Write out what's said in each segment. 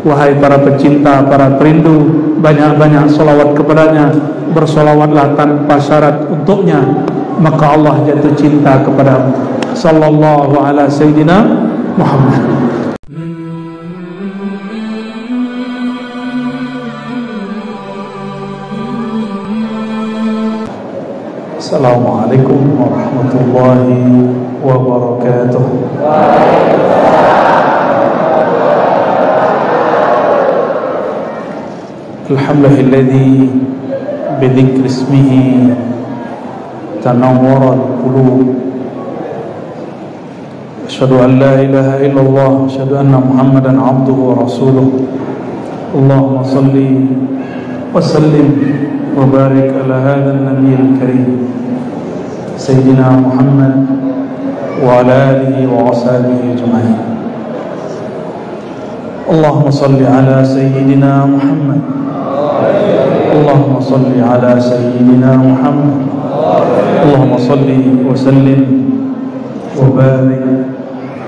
Wahai para pecinta, para perindu, banyak-banyak salawat kepadanya. Bersalawatlah tanpa syarat untuknya, maka Allah jatuh cinta kepadamu. Sallallahu ala Sayyidina Muhammad. Assalamualaikum warahmatullahi wabarakatuh. Alhamdulillahilladzi bidzikri ismihi tanawwarat qulub. Asyhadu an la ilaha illallah, asyhadu anna Muhammadan abduhu wa rasuluh. Allahumma salli wa sallim wa barik ala hadzal nabiyil karim sayyidina Muhammad wa ala alihi wa ashabihi ajma'in. Allahumma salli ala sayyidina Muhammad. Allahumma salli ala sayyidina Muhammad. Allahumma salli wa sallim wa barik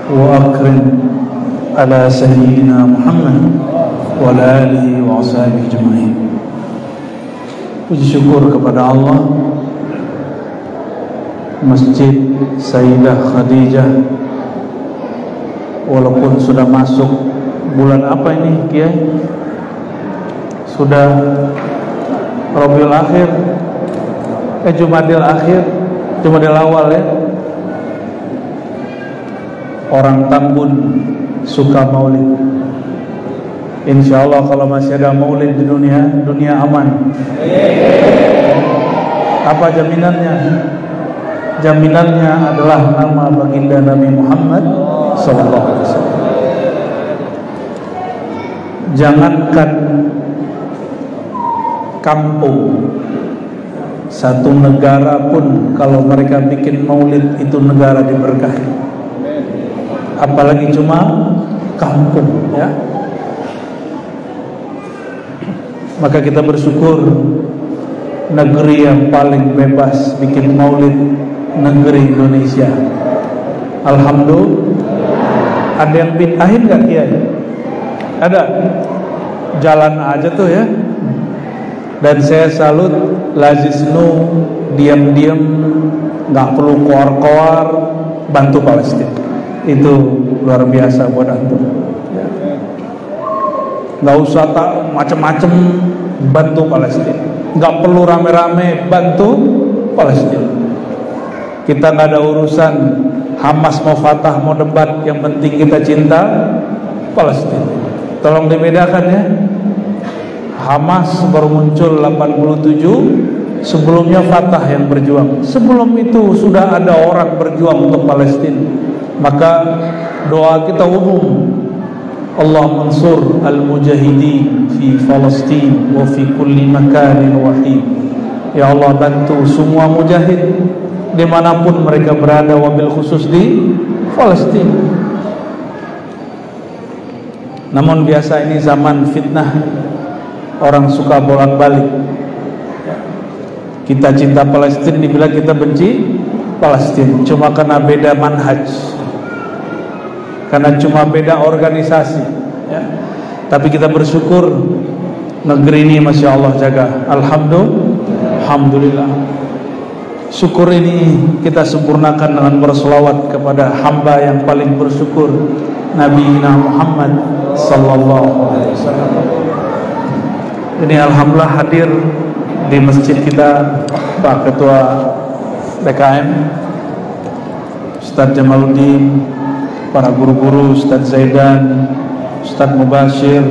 wa akrim ala sayyidina Muhammad wa ala alihi wa ashabihi ajma'in. Puji syukur kepada Allah, Masjid Sayyidah Khadijah walaupun sudah masuk bulan apa ini Kiai? Sudah Rabiul Akhir, Jumadil Akhir, Jumadil Awal ya. Orang Tambun suka maulid. Insya Allah kalau masih ada maulid di dunia, dunia aman. Apa jaminannya? Jaminannya adalah nama baginda Nabi Muhammad SAW. Jangankan kampung, satu negara pun kalau mereka bikin maulid itu negara diberkahi, apalagi cuma kampung ya. Maka kita bersyukur negeri yang paling bebas bikin maulid, negeri Indonesia. Alhamdulillah. Ada yang bid'ahin gak Kiai? Ada. Jalan aja tuh ya. Dan saya salut Lazisnu diam-diam, nggak perlu koar-koar, bantu Palestina. Itu luar biasa buat antum. Nggak usah tak macem-macem, bantu Palestina. Nggak perlu rame-rame, bantu Palestina. Kita nggak ada urusan Hamas mau Fatah mau debat, yang penting kita cinta Palestina. Tolong dibedakan ya. Hamas baru muncul 87, sebelumnya Fatah yang berjuang. Sebelum itu sudah ada orang berjuang untuk Palestina. Maka doa kita umum, Allah mansur al-mujahidin fi Palestin wa fi kulli makanin wahid. Ya Allah, bantu semua mujahid dimanapun mereka berada, wabil khusus di Palestina. Namun biasa ini zaman fitnah, orang suka bolak-balik. Kita cinta Palestina dibilang kita benci Palestina, cuma karena beda manhaj, karena cuma beda organisasi ya. Tapi kita bersyukur negeri ini Masya Allah jaga. Alhamdulillah. Syukur ini kita sempurnakan dengan berselawat kepada hamba yang paling bersyukur, Nabi Muhammad sallallahu alaihi wasallam. Ini alhamdulillah hadir di masjid kita Pak Ketua BKM Ustadz Jamaluddin, para guru-guru Ustadz Zaidan, Ustadz Mubashir,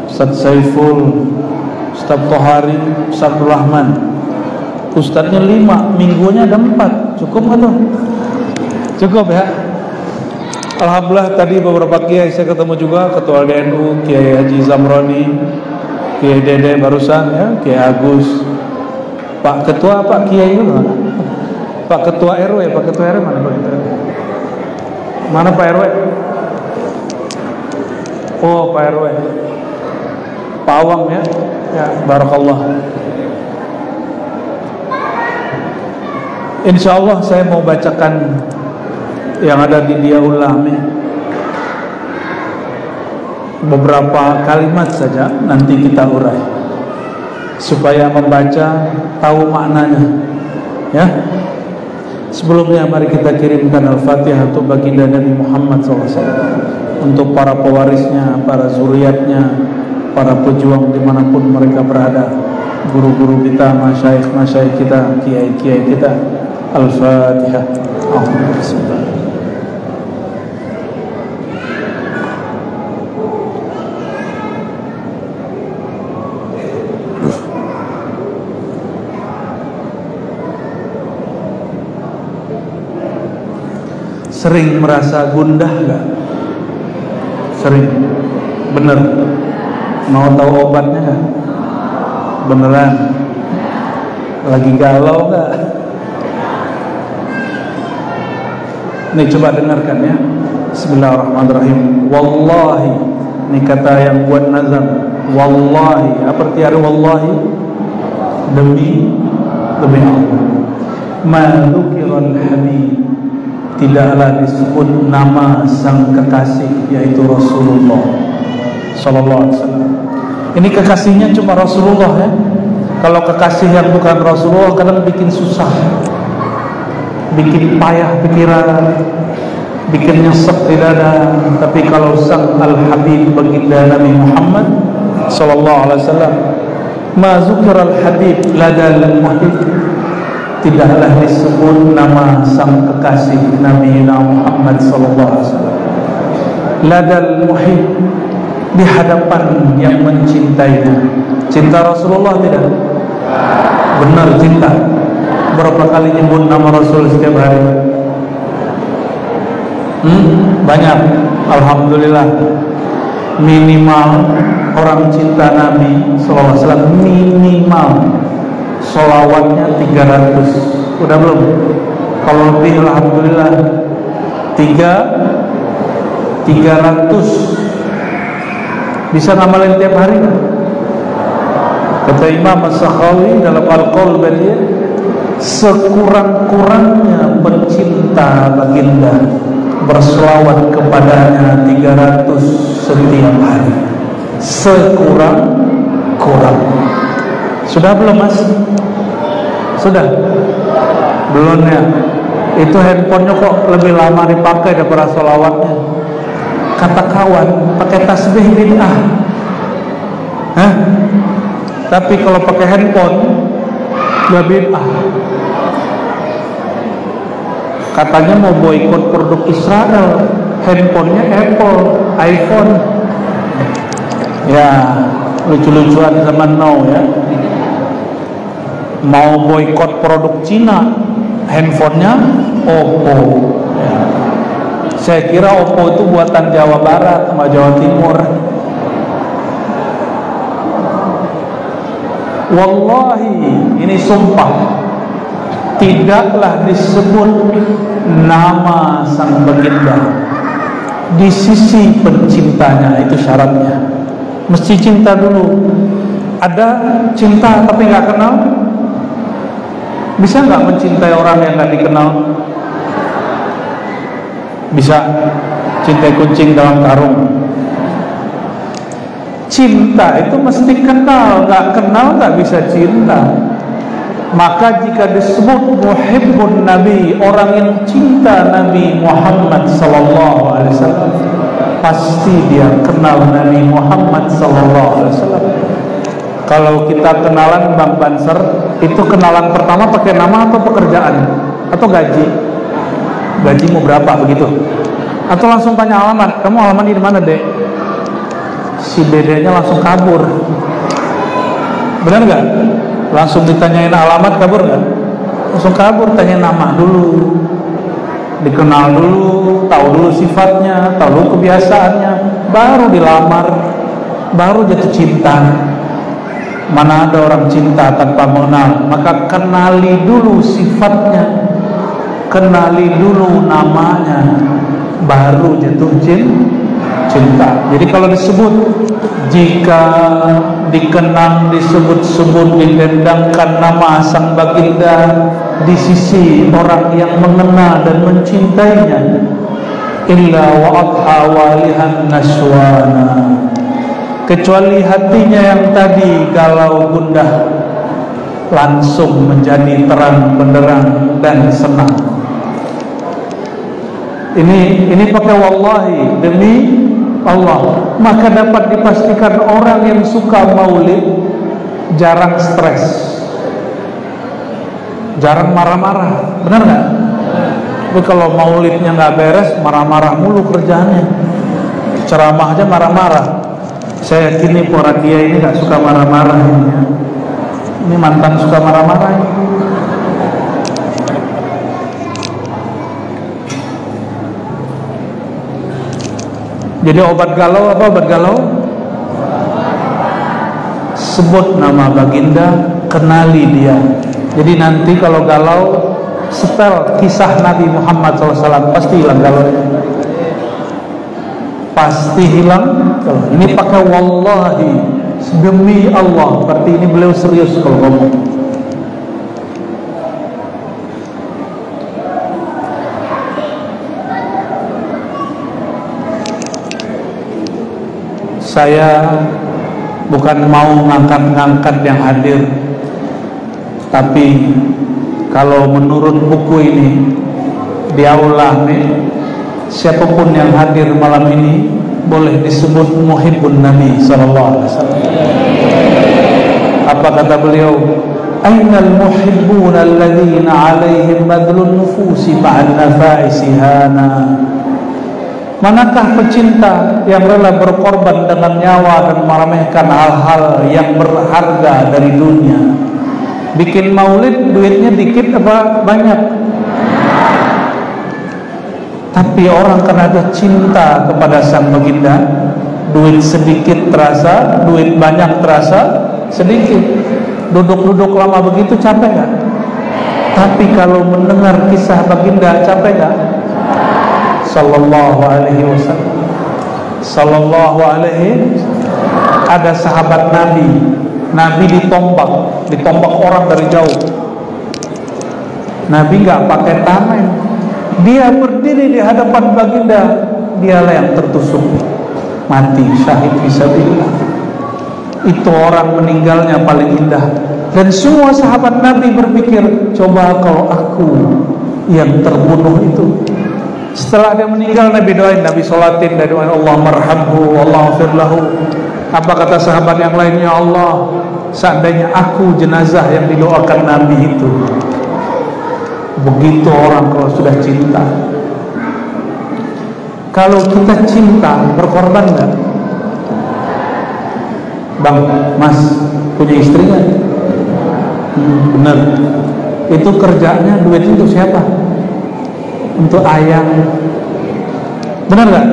Ustadz Saiful, Ustadz Tohari, Ustadz Rahman. Ustadznya 5, minggunya ada 4. Cukup nggak tuh? Cukup ya. Alhamdulillah tadi beberapa kiai saya ketemu juga, Ketua DNU Kiai Haji Zamroni, Kiai Dede barusan ya, Kiai Agus, Pak Ketua, Pak Kiai itu mana? Pak Ketua RW, Pak Ketua RW mana Pak Ketua? Mana Pak RW? Oh Pak RW, Pak Awang ya, ya barakallah. Insya Allah saya mau bacakan yang ada di Diaul Lahmi. beberapa kalimat saja nanti kita urai supaya membaca tahu maknanya, ya. Sebelumnya mari kita kirimkan Al-Fatihah untuk baginda Nabi Muhammad SAW, untuk para pewarisnya, para zuriatnya, para pejuang dimanapun mereka berada, guru-guru kita, masyayikh kita, kiai-kiai kita. Al-Fatihah. Bismillah. Sering merasa gundah gak? Sering. Bener. Mau tahu obatnya gak? Beneran. Lagi galau gak? Nih coba dengarkan ya. Bismillahirrahmanirrahim. Wallahi. Ini kata yang buat nazar. Wallahi. Apa arti hari wallahi? Demi Allah. Ma dzukirul habib, tidaklah disebut nama sang kekasih, yaitu Rasulullah Sallallahu Alaihi Wasallam. Ini kekasihnya cuma Rasulullah, ya. Kalau kekasih yang bukan Rasulullah kadang bikin susah, bikin payah pikiran, bikin nyesek di dada. Tapi kalau sang Al-Habib baginda Nabi Muhammad Sallallahu Alaihi Wasallam, ma dzukral habib ladal muhib, tidaklah disebut nama sang kekasih Nabi Muhammad SAW ladal muhib, di hadapan yang mencintainya. Cinta Rasulullah tidak? Benar cinta. Berapa kali nyebut nama Rasul setiap hari? Banyak. Alhamdulillah. Minimal orang cinta Nabi SAW minimal sholawatnya 300. Udah belum? Kalau lebih alhamdulillah. 300. Bisa ngamalin tiap hari kan? Kata Imam As-Sakhawi dalam Al-Qaul Badiyah, sekurang-kurangnya pencinta baginda berselawat kepadanya 300 setiap hari. Sekurang-kurang. Sudah belum mas? Sudah? Belum ya? Itu handphonenya kok lebih lama dipakai daripada sholawatnya. Kata kawan, pakai tasbih bid'ah. Hah? Tapi kalau pakai handphone gak bid'ah. Katanya mau boikot produk Israel, handphonenya Apple, iPhone. Ya, lucu-lucuan zaman now ya. Mau boikot produk Cina, handphonenya Oppo. Ya. Saya kira Oppo itu buatan Jawa Barat sama Jawa Timur. Wallahi, ini sumpah, tidaklah disebut nama sang baginda di sisi pencintanya. Itu syaratnya, mesti cinta dulu. Ada cinta tapi nggak kenal. Bisa nggak mencintai orang yang nggak dikenal? Bisa. Cintai kucing dalam karung. Cinta itu mesti kenal, nggak kenal nggak bisa cinta. Maka jika disebut muhibbun Nabi, orang yang cinta Nabi Muhammad Sallallahu Alaihi Wasallam, pasti dia kenal Nabi Muhammad Sallallahu Alaihi Wasallam. Kalau kita kenalan Bang Banser, itu kenalan pertama pakai nama atau pekerjaan atau gaji? Gajimu berapa begitu? Atau langsung tanya alamat, kamu alamat di mana dek? Si bedanya langsung kabur. Benar nggak? Langsung ditanyain alamat kabur nggak? Langsung kabur, tanya nama dulu, dikenal dulu, tahu dulu sifatnya, tahu dulu kebiasaannya, baru dilamar, baru jatuh cinta. Mana ada orang cinta tanpa mengenal? Maka kenali dulu sifatnya, kenali dulu namanya, baru jatuh cinta. Jadi kalau disebut, jika dikenang, disebut-sebut, didendangkan nama sang baginda di sisi orang yang mengenal dan mencintainya, illa wa'adha walihan naswana, kecuali hatinya yang tadi galau gundah langsung menjadi terang benderang dan senang. Ini pakai wallahi, demi Allah. Maka dapat dipastikan orang yang suka maulid jarang stres, jarang marah-marah, benar nggak? Tapi kalau maulidnya nggak beres, marah-marah mulu kerjaannya. Ceramah aja marah-marah. Saya yakin nih para kiai ini nggak suka marah-marah ini ya. Ini mantan suka marah-marah ini. Jadi obat galau apa obat galau? Sebut nama baginda, kenali dia. Jadi nanti kalau galau, setel kisah Nabi Muhammad SAW, pasti hilang galau. Pasti hilang. Ini pakai wallahi, demi Allah. Berarti ini beliau serius kalau ngomong. Saya bukan mau ngangkat-ngangkat yang hadir, tapi kalau menurut buku ini di aula nih, siapapun yang hadir malam ini boleh disebut muhibbun Nabi sallallahu alaihi wasallam. Apa kata beliau? Ainal muhibbuna alladhina 'alaihim madlun nufusi ba'an nafaisi hana. Manakah pecinta yang rela berkorban dengan nyawa dan meremehkan hal-hal yang berharga dari dunia? Bikin maulid duitnya dikit apa banyak? Tapi orang karena ada cinta kepada sang baginda, duit sedikit terasa, duit banyak terasa sedikit. Duduk-duduk lama begitu capek gak? Tapi kalau mendengar kisah baginda capek gak? Sallallahu alaihi wasallam. Sallallahu alaihi. Ada sahabat Nabi ditombak orang dari jauh. Nabi nggak pakai tameng, dia berdiri di hadapan baginda, dialah yang tertusuk mati syahid fisabilillah. Itu orang meninggalnya paling indah. Dan semua sahabat Nabi berpikir, coba kalau aku yang terbunuh itu. Setelah dia meninggal, Nabi doain, Nabi sholatin, Nabi doain, Allah marhamhu, Allah firlahu. Apa kata sahabat yang lainnya? Allah, seandainya aku jenazah yang didoakan Nabi itu. Begitu orang kalau sudah cinta. Kalau kita cinta, berkorban gak? Bang, Mas, punya istri gak? Bener. Itu kerjanya, duitnya untuk siapa? Untuk ayang. Benar gak?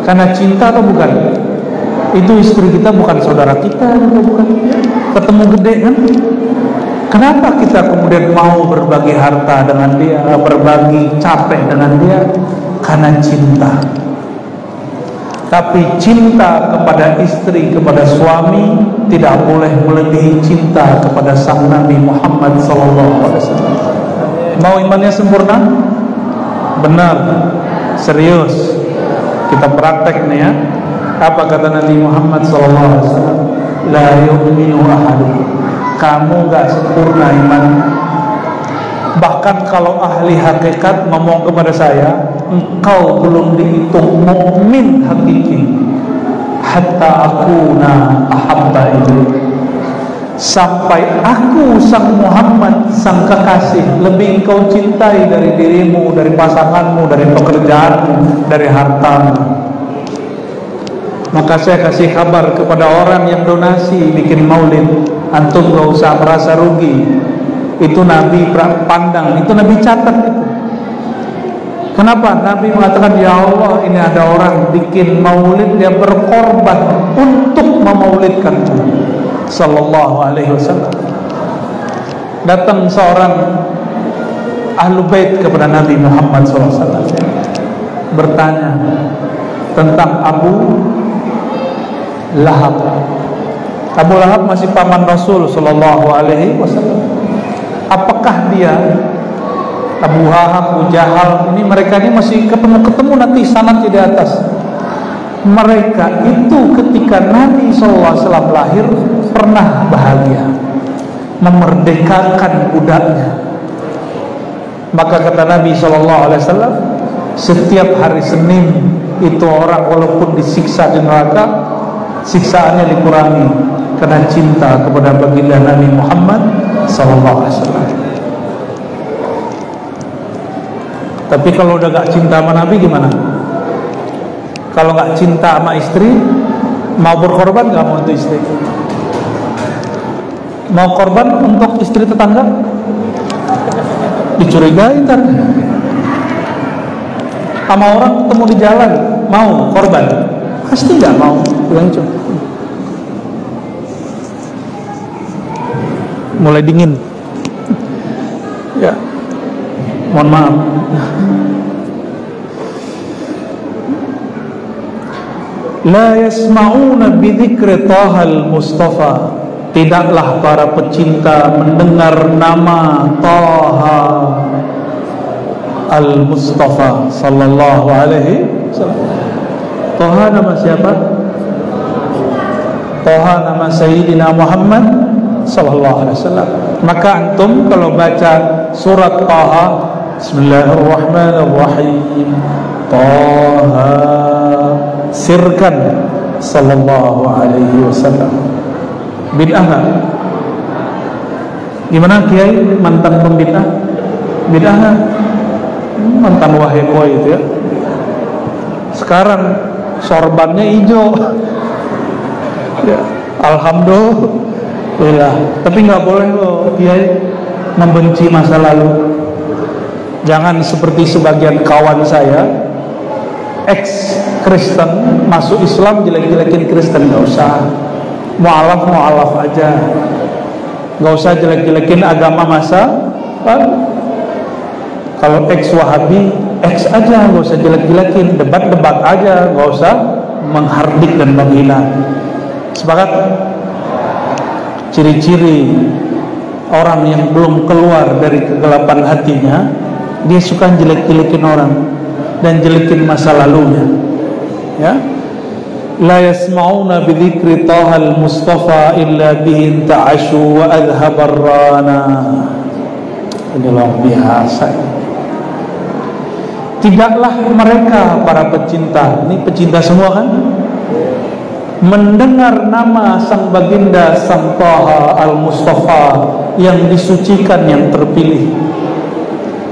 Karena cinta atau bukan? Itu istri kita bukan saudara kita atau bukan? Ketemu gede kan? Kenapa kita kemudian mau berbagi harta dengan dia, berbagi capek dengan dia? Karena cinta. Tapi cinta kepada istri, kepada suami tidak boleh melebihi cinta kepada sang Nabi Muhammad SAW. Mau imannya sempurna? Benar, serius, kita praktek nih ya. Apa kata Nabi Muhammad SAW? La yu'minu ahadukum. Kamu gak sempurna iman. Bahkan kalau ahli hakikat ngomong kepada saya, engkau belum dihitung mukmin hakiki hatta akuna ahabba ilaik. Sampai aku sang Muhammad, sang kekasih, lebih engkau cintai dari dirimu, dari pasanganmu, dari pekerjaanmu, dari hartamu. Maka saya kasih kabar kepada orang yang donasi bikin maulid, antum gak usah merasa rugi. Itu Nabi pandang, itu Nabi catat itu. Kenapa? Nabi mengatakan, ya Allah, ini ada orang bikin maulid, dia berkorban untuk memaulidkanku. Sallallahu alaihi wasallam. Datang seorang ahlu bait kepada Nabi Muhammad SAW, bertanya tentang Abu Lahab. Abu Lahab masih paman Rasul Sallallahu alaihi wasallam. Apakah dia, Abu Lahab, Abu Jahal, ini mereka ini masih ketemu nanti sanad di atas. mereka itu ketika Nabi SAW lahir pernah bahagia, memerdekakan budaknya. Maka kata Nabi SAW, setiap hari Senin itu orang walaupun disiksa di neraka, siksaannya dikurangi karena cinta kepada baginda Nabi Muhammad SAW. Tapi kalau udah gak cinta sama Nabi gimana? Kalau gak cinta sama istri, mau berkorban gak mau untuk istri? Mau korban untuk istri tetangga? Dicurigai ntar. Sama orang ketemu di jalan, mau korban? Pasti gak mau. Yang mulai dingin. Ya, mohon maaf. La yasma'una bidzikri Tahal Mustafa. Tidaklah para pecinta mendengar nama Taha Al-Mustafa sallallahu alaihi wasallam. Taha nama siapa? Taha nama Sayyidina Muhammad sallallahu alaihi wasallam. Maka antum kalau baca surat Taha, Bismillahirrahmanirrahim, Taha, sirkan sallallahu alaihi wasallam. Bid'ah enggak? Gimana Kiai mantan pembid'ah? Bid'ah enggak? Mantan wahebo itu ya. Sekarang sorbannya hijau. Ya, alhamdulillah. Tapi nggak boleh loh Kiai membenci masa lalu. Jangan seperti sebagian kawan saya, ex Kristen masuk Islam jelek-jelekin Kristen. Nggak usah. Mu'alaf aja. Nggak usah jelek-jelekin agama masa lalu. Kalau ex Wahabi, ex aja, nggak usah jelek-jelekin. Debat-debat aja, nggak usah menghardik dan menghina. Sepakat? Ciri-ciri orang yang belum keluar dari kegelapan hatinya, dia suka jelek-jelekin orang dan jelekin masa lalunya. Ya, la yasma'una bidzikri Tahal Mustafa illa bihi ta'ashu wa adhabar rana. Ini luar biasa. Tidaklah mereka para pecinta, ini pecinta semua kan, mendengar nama sang baginda sang Taha Al-Mustafa yang disucikan, yang terpilih,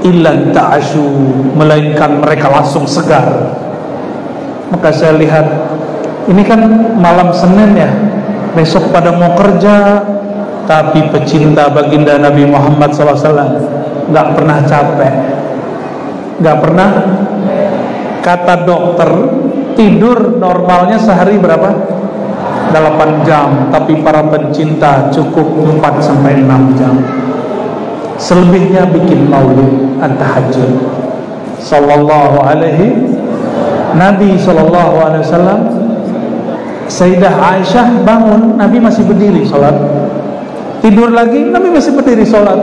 illa ta'ashu, melainkan mereka langsung segar. Maka saya lihat ini kan malam Senin ya, besok pada mau kerja, tapi pecinta baginda Nabi Muhammad SAW gak pernah capek, gak pernah. Kata dokter, tidur normalnya sehari berapa? 8 jam, tapi para pencinta cukup 4-6 jam. Selebihnya bikin maulid at-tahajjud. Sallallahu alaihi Nabi sallallahu alaihi wasallam, Sayyidah Aisyah bangun, Nabi masih berdiri sholat. Tidur lagi, Nabi masih berdiri sholat.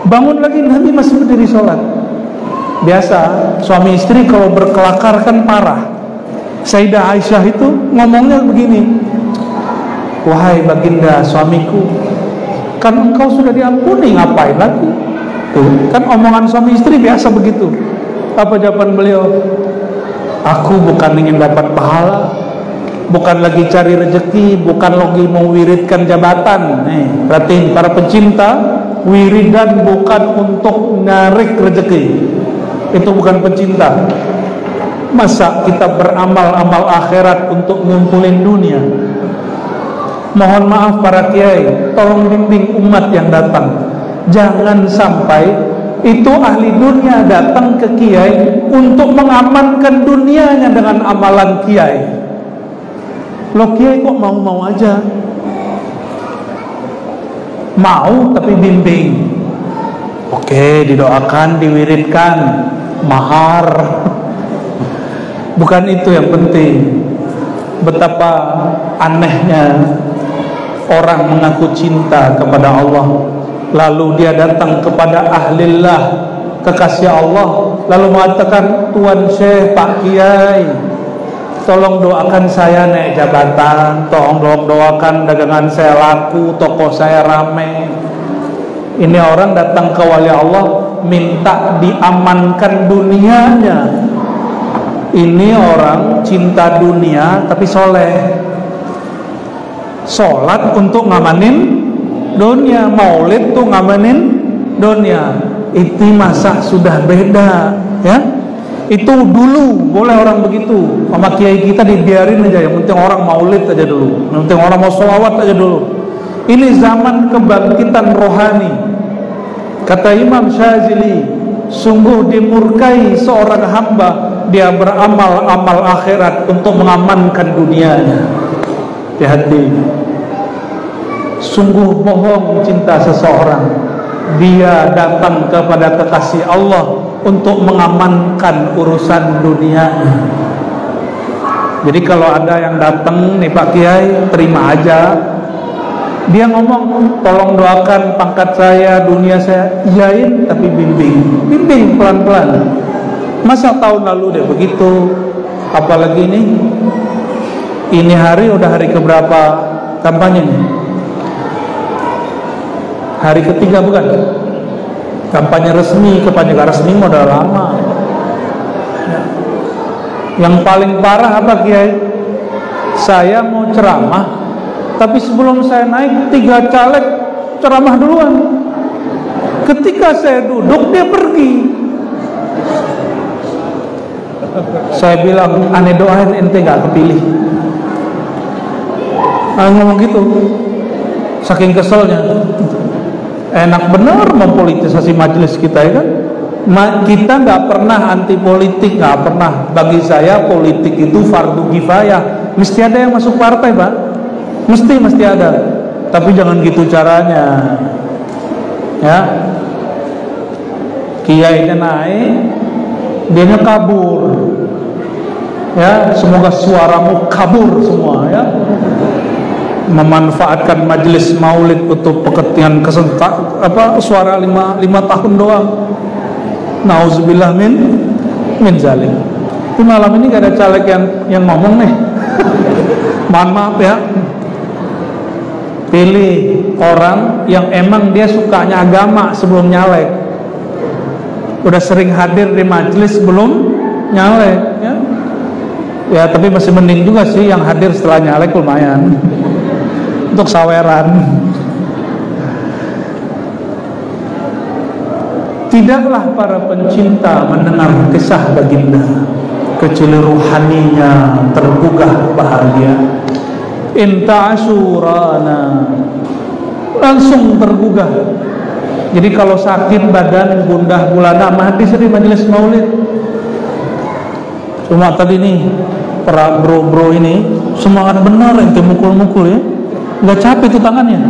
Bangun lagi, Nabi masih berdiri sholat. Biasa suami istri kalau berkelakar kan parah. Sayyidah Aisyah itu ngomongnya begini, wahai baginda suamiku, kan engkau sudah diampuni, ngapain lagi? Tuh, kan omongan suami istri biasa begitu. Apa jawaban beliau? Aku bukan ingin dapat pahala, bukan lagi cari rezeki, bukan lagi mewiridkan jabatan. Nih, perhatiin para pencinta, wiridan bukan untuk narik rezeki. Itu bukan pencinta. Masa kita beramal-amal akhirat untuk ngumpulin dunia? Mohon maaf para kiai, tolong bimbing umat yang datang. Jangan sampai itu ahli dunia datang ke kiai untuk mengamankan dunianya dengan amalan kiai. Loh, kiai kok mau-mau aja? Mau tapi bimbing. Oke, didoakan, diwiridkan, mahar. Bukan itu yang penting. Betapa anehnya orang mengaku cinta kepada Allah, lalu dia datang kepada ahlillah, kekasih Allah, lalu mengatakan, Tuan Syekh, Pak Kiai, tolong doakan saya naik jabatan, tolong doakan dagangan saya laku, toko saya rame. Ini orang datang ke wali Allah minta diamankan dunianya. Ini orang cinta dunia tapi soleh, sholat untuk ngamanin dunia, maulid tuh ngamanin dunia. Itu masa sudah beda ya. Itu dulu boleh orang begitu. Sama kiai kita dibiarin aja, yang penting orang maulid aja dulu, yang penting orang mau sholawat aja dulu. Ini zaman kebangkitan rohani. Kata Imam Syazili, sungguh dimurkai seorang hamba dia beramal amal akhirat untuk mengamankan dunianya. Hati-hati. Sungguh bohong cinta seseorang, dia datang kepada kekasih Allah untuk mengamankan urusan dunianya. Jadi kalau ada yang datang nih Pak Kiai, terima aja. Dia ngomong, tolong doakan pangkat saya, dunia saya, iyain tapi bimbing pelan-pelan. Masa tahun lalu deh begitu, apalagi ini hari udah hari keberapa kampanye nih? Hari ketiga bukan? Kampanye resmi, kampanye gak resmi udah lama ya. Yang paling parah apa Kiai? Saya mau ceramah, tapi sebelum saya naik 3 caleg ceramah duluan. Ketika saya duduk dia pergi. Saya bilang, aneh doain ente gak kepilih. Ngomong gitu, saking keselnya. Enak bener mempolitisasi majelis kita ya kan. Kita nggak pernah anti politik, nggak pernah. Bagi saya politik itu fardu kifayah. Mesti ada yang masuk partai Pak, mesti ada. Tapi jangan gitu caranya ya. Kiainya naik, dianya kabur ya. Semoga suaramu kabur semua ya. Memanfaatkan majelis maulid untuk kepentingan kesentak suara 5 tahun doang. Nauzubillah min zalim. Di malam ini gak ada caleg yang ngomong nih. Mohon maaf ya. Pilih orang yang emang dia sukanya agama sebelum nyalek. Udah sering hadir di majelis sebelum nyalek ya. Ya tapi masih mending juga sih yang hadir setelah nyalek, lumayan. Untuk saweran. Tidaklah para pencinta mendengar kisah baginda, kecuali ruhaninya tergugah bahagia. Inta asyurana, langsung tergugah. Jadi kalau sakit badan, gundah gulana, hadis di majelis maulid. Cuma tadi nih para bro-bro ini semangat benar, ente mukul-mukul ya. Nggak capek itu tangannya,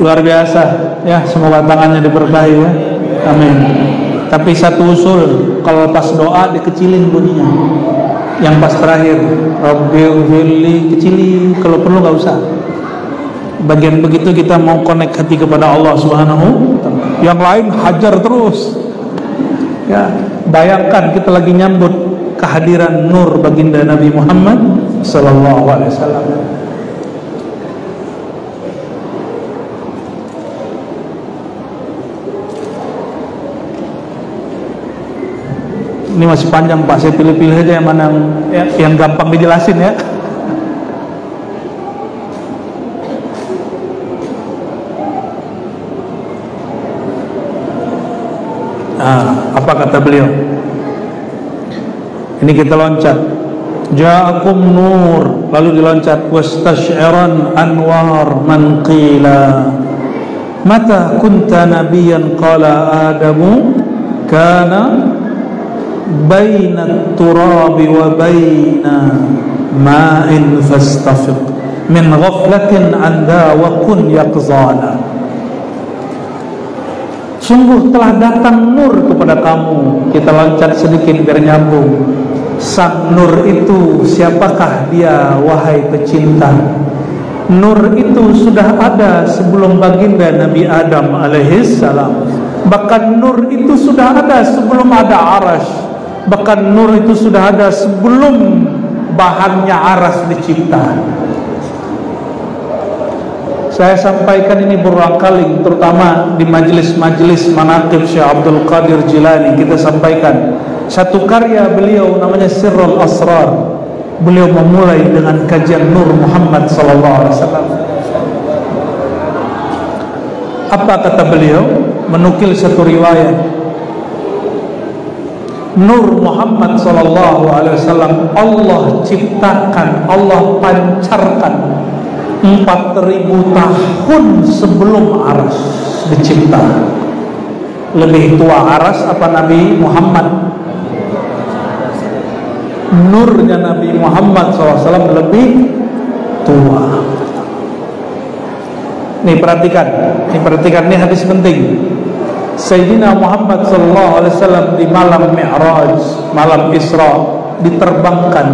luar biasa ya. Semoga tangannya diberkahi ya, amin. Tapi satu usul, kalau pas doa dikecilin bunyinya. Yang pas terakhir, Rabbighfirli, kecilin. Kalau perlu nggak usah. Bagian begitu kita mau connect hati kepada Allah Subhanahu. Yang lain hajar terus ya. Bayangkan kita lagi nyambut kehadiran nur baginda Nabi Muhammad sallallahu alaihi wasallam. Ini masih panjang Pak, saya pilih-pilih aja yang mana yang gampang dijelasin ya. Apa kata beliau? Ini kita loncat. Ja'akum nur, lalu diloncat. Wastash'iran anwar man qila mata kunta nabiyan qala adamu kana baina turabi wa baina ma'in fastafiq min ghaflatin anda wa kun yaqzana. Sungguh telah datang nur kepada kamu. Kita loncat sedikit biar nyambung. Sang nur itu siapakah dia wahai pecinta? Nur itu sudah ada sebelum baginda Nabi Adam alaihissalam. Bahkan nur itu sudah ada sebelum ada arash. Bahkan nur itu sudah ada sebelum bahannya aras dicipta. Saya sampaikan ini berulang kali, terutama di majelis-majelis manaqib Syekh Abdul Qadir Jilani. Kita sampaikan satu karya beliau namanya Sirrul Asrar. Beliau memulai dengan kajian Nur Muhammad sallallahu alaihi wasallam. Apa kata beliau? Menukil satu riwayat, Nur Muhammad sallallahu alaihi wasallam Allah ciptakan, Allah pancarkan 4.000 tahun sebelum aras dicipta. Lebih tua aras apa Nabi Muhammad? Nurnya Nabi Muhammad SAW lebih tua. Nih perhatikan, ini hadis penting. Sayyidina Muhammad SAW di malam Mi'raj, malam Isra, diterbangkan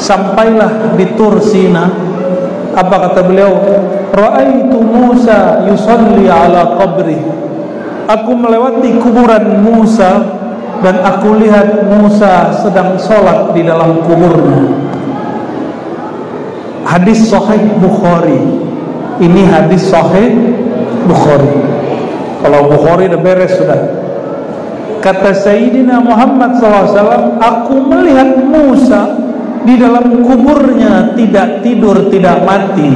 sampailah di Tur Sina. Apa kata beliau? Ra'aitu Musa yusalli ala qabri. Aku melewati kuburan Musa dan aku lihat Musa sedang sholat di dalam kuburnya. Hadis Sahih Bukhari. Ini hadis Sahih Bukhari. Kalau Bukhari udah beres sudah. Kata Sayyidina Muhammad SAW, aku melihat Musa di dalam kuburnya, tidak tidur, tidak mati,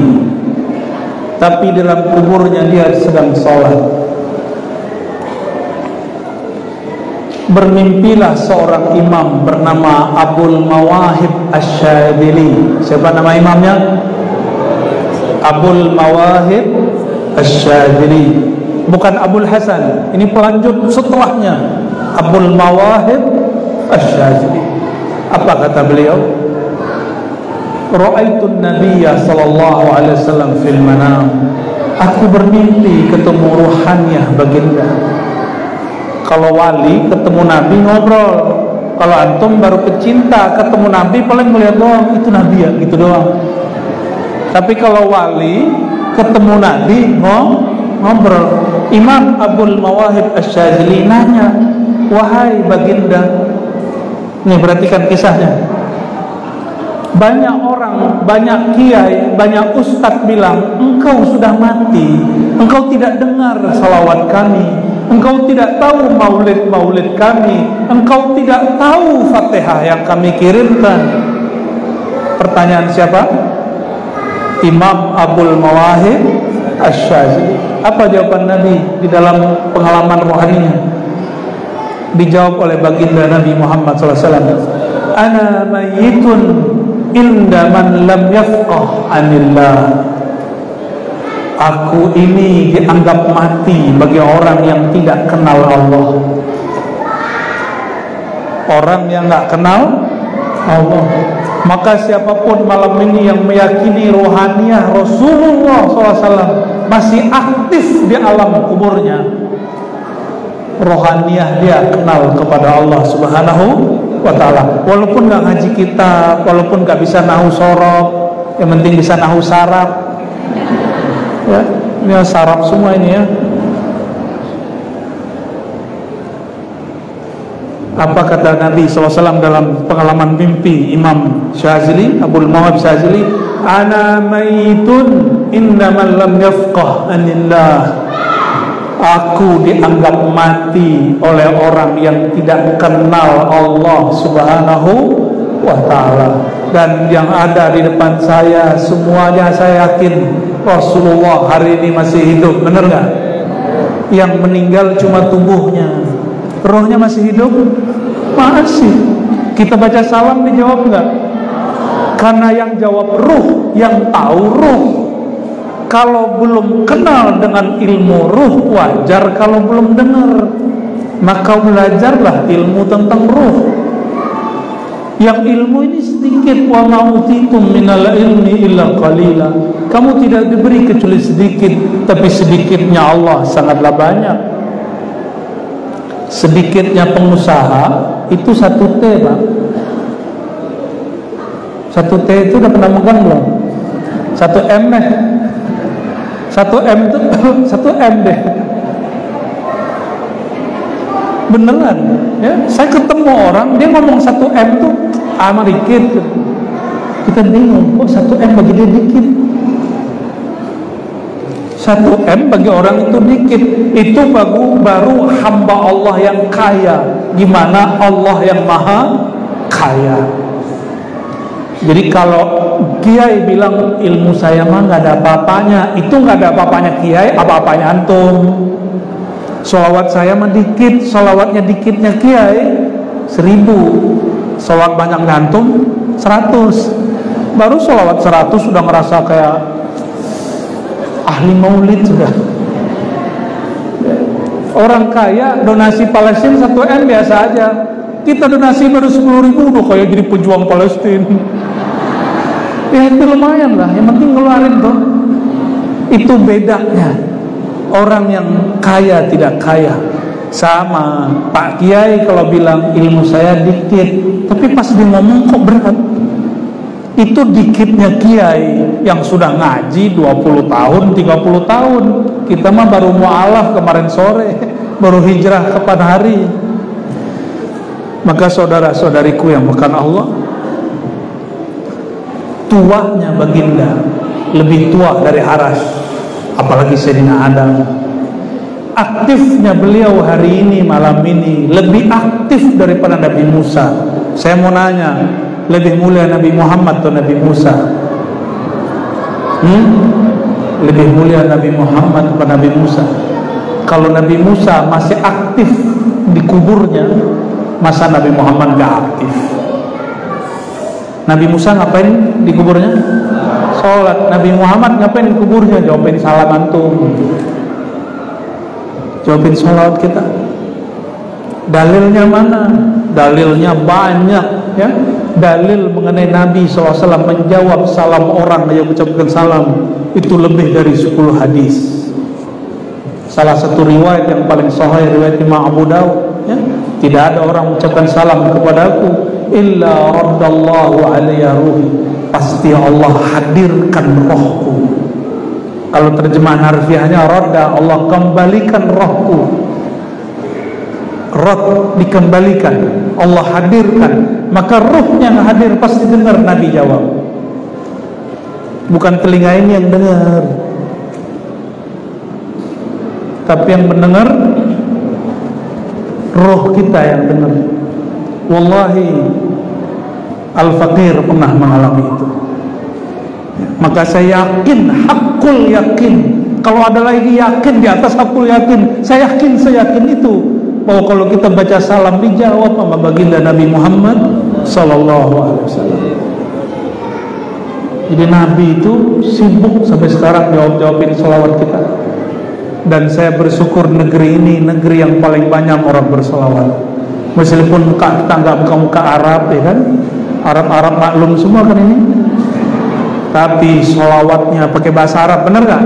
tapi dalam kuburnya dia sedang sholat. Bermimpilah seorang imam bernama Abul Mawahib Asy-Syadzili. Siapa nama imamnya? Abul Mawahib Asy-Syadzili. Bukan Abul Hasan, ini pelanjut setelahnya. Abul Mawahib Asy-Syadzili. Apa kata beliau? Ra'aitun Nabiyya sallallahu alaihi wasallam fil manam. Aku bermimpi ketemu ruhaniyah baginda. Kalau wali ketemu Nabi ngobrol. Kalau antum baru pecinta ketemu Nabi paling melihat doang, itu Nabi ya, gitu doang. Tapi kalau wali ketemu Nabi ngobrol. Imam Abul Mawahib Asy-Syadzili nanya, wahai baginda. Nih perhatikan kisahnya. Banyak orang, banyak kiai, banyak ustadz bilang, engkau sudah mati, engkau tidak dengar salawat kami, engkau tidak tahu maulid-maulid kami, engkau tidak tahu Fatihah yang kami kirimkan. Pertanyaan siapa? Imam Abul Mawahib Asy-Syadzili. Apa jawaban Nabi di dalam pengalaman rohaninya? Dijawab oleh baginda Nabi Muhammad SAW. Ana mayyitun inda man lam yafqah anillah. Aku ini dianggap mati bagi orang yang tidak kenal Allah. Orang yang gak kenal Allah. Maka siapapun malam ini yang meyakini rohaniah Rasulullah SAW masih aktif di alam kuburnya, rohaniah dia kenal kepada Allah Subhanahu wa ta'ala. Walaupun gak ngaji kitab, walaupun gak bisa nahu sorok, yang penting bisa nahu saraf. Ya, ini saraf semua ini ya. Apa kata Nabi SAW dalam pengalaman mimpi Imam Syadzili, Abul Mawahib Syadzili? Ana maitun innaman lam yafqah anillah. Aku dianggap mati oleh orang yang tidak kenal Allah Subhanahu wa ta'ala. Dan yang ada di depan saya semuanya saya yakin Rasulullah hari ini masih hidup. Benar gak? Yang meninggal cuma tubuhnya, rohnya masih hidup? Masih. Kita baca salam dijawab enggak? Karena yang jawab ruh, yang tahu ruh. Kalau belum kenal dengan ilmu ruh, wajar kalau belum dengar. Maka belajarlah ilmu tentang ruh. Yang ilmu ini sedikit. Wa ma'utitum minal ilmi illa qalila. Kamu tidak diberi kecuali sedikit, tapi sedikitnya Allah sangatlah banyak. Sedikitnya pengusaha itu 1 T, Pak. 1 T itu udah pernah megang belum? 1 M deh. 1 M itu 1 M deh. beneran ya. Saya ketemu orang dia ngomong 1M tuh amat dikit, kita bingung kok 1M bagi dia dikit. 1M bagi orang itu dikit. Itu baru hamba Allah yang kaya. Gimana Allah yang maha kaya. Jadi kalau kiai bilang ilmu saya mah nggak ada apa-apanya, itu nggak ada apa-apanya kiai, apa-apanya antum. Sholawat saya mah dikit, sholawatnya dikitnya kiai 1000, sholawat banyak antum 100. Baru sholawat 100 sudah ngerasa kayak ahli maulid sudah. Orang kaya donasi Palestina 1M biasa aja. Kita donasi baru 10.000 udah kayak jadi pejuang Palestina. Ya itu lumayan lah, yang penting ngeluarin tuh. Itu bedanya orang yang kaya tidak kaya. Sama Pak Kiai kalau bilang ilmu saya dikit, tapi pas dia ngomong kok berat. Itu dikitnya kiai yang sudah ngaji 20 tahun, 30 tahun. Kita mah baru mu'alaf kemarin sore, baru hijrah kapan hari. Maka saudara-saudariku yang bukan Allah, tuanya baginda lebih tua dari Arash, apalagi Sayyidina Adam. Aktifnya beliau hari ini, malam ini lebih aktif daripada Nabi Musa. Saya mau nanya, lebih mulia Nabi Muhammad atau Nabi Musa? Lebih mulia Nabi Muhammad atau Nabi Musa? Kalau Nabi Musa masih aktif di kuburnya, masa Nabi Muhammad gak aktif? Nabi Musa ngapain di kuburnya? Sholat. Nabi Muhammad ngapain di kuburnya? Jawabin salam antum. Jawabin sholawat kita. Dalilnya mana? Dalilnya banyak ya. Dalil mengenai Nabi SAW menjawab salam orang yang mengucapkan salam itu lebih dari 10 hadis. Salah satu riwayat yang paling sahih riwayat Imam Abu Dawud ya. Tidak ada orang mengucapkan salam kepadaku illa raddallahu alayya ruhi, pasti Allah hadirkan rohku. Kalau terjemahan harfiahnya radda, Allah kembalikan rohku. Rod dikembalikan, Allah hadirkan, maka ruhnya yang hadir pasti dengar. Nabi jawab, bukan telinga ini yang dengar, tapi yang mendengar roh kita yang dengar. Wallahi Al-Faqir pernah mengalami itu. Maka saya yakin, hakul yakin, kalau ada lagi yakin di atas hakul yakin, saya yakin itu bahwa kalau kita baca salam dijawab sama baginda Nabi Muhammad sallallahu alaihi wasallam. Jadi Nabi itu sibuk sampai sekarang jawab-jawabin salawat kita. Dan saya bersyukur negeri ini negeri yang paling banyak orang bersalawat. Meskipun muka kita nggak muka Arab ya kan, Arab maklum semua kan ini, tapi sholawatnya pakai bahasa Arab, bener gak?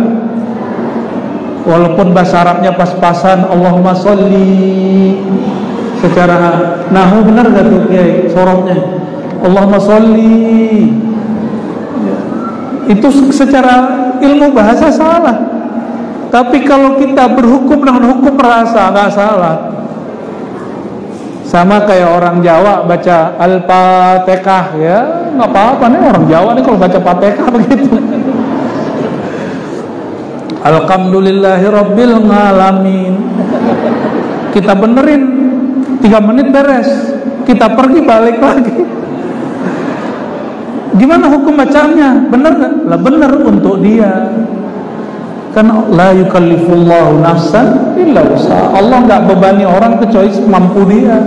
Walaupun bahasa Arabnya pas-pasan, Allahumma sholli, secara nahu bener gak tuh kiai sorotnya, Allahumma sholli, itu secara ilmu bahasa salah. Tapi kalau kita berhukum dengan hukum rasa nggak salah. Sama kayak orang Jawa baca Al-Fatihah ya, nggak apa-apa nih orang Jawa nih kalau baca Fatihah begitu. Alhamdulillahirabbil alamin. Kita benerin 3 menit beres, kita pergi balik lagi. Gimana hukum bacaannya? Bener nggak? Lah bener untuk dia. Kan la yukallifullahu nafsan illa wus'aha. Allah enggak bebani orang kecuali semampu dia.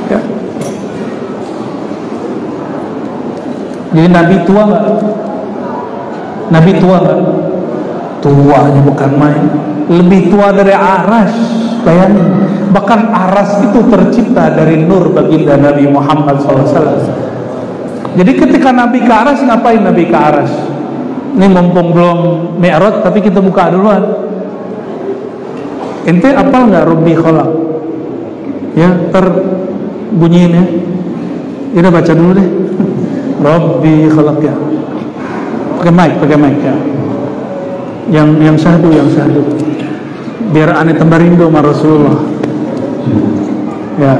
Ya. Jadi Nabi tua enggak? Nabi tua enggak? Tuanya bukan main. Lebih tua dari Arash. Bayangin. Bahkan Arash itu tercipta dari nur baginda Nabi Muhammad SAW. Jadi ketika Nabi ke Arash, ngapain Nabi ke Arash? Ini mumpung belum Mi'raj tapi kita buka duluan. Ente apal nggak Rabbi Khalaq? Ya, terbunyiin ya. Ya udah baca dulu deh. Rabbi Khalaq ya. Pakai mic ya. Yang syahdu. Biar aneh tambarindo sama Rasulullah. Ya.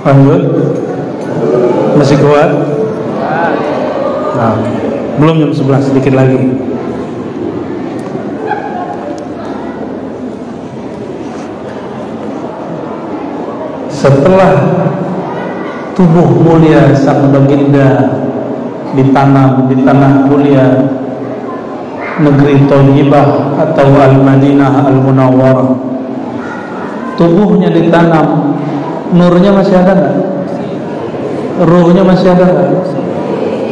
Lanjut. Masih kuat? Nah, belum jam 11, sedikit lagi. Setelah tubuh mulia sang baginda ditanam di tanah mulia negeri Thayyibah atau Al-Madinah Al-Munawwarah, tubuhnya ditanam, nurnya masih ada nggak? Ruhnya masih ada nggak?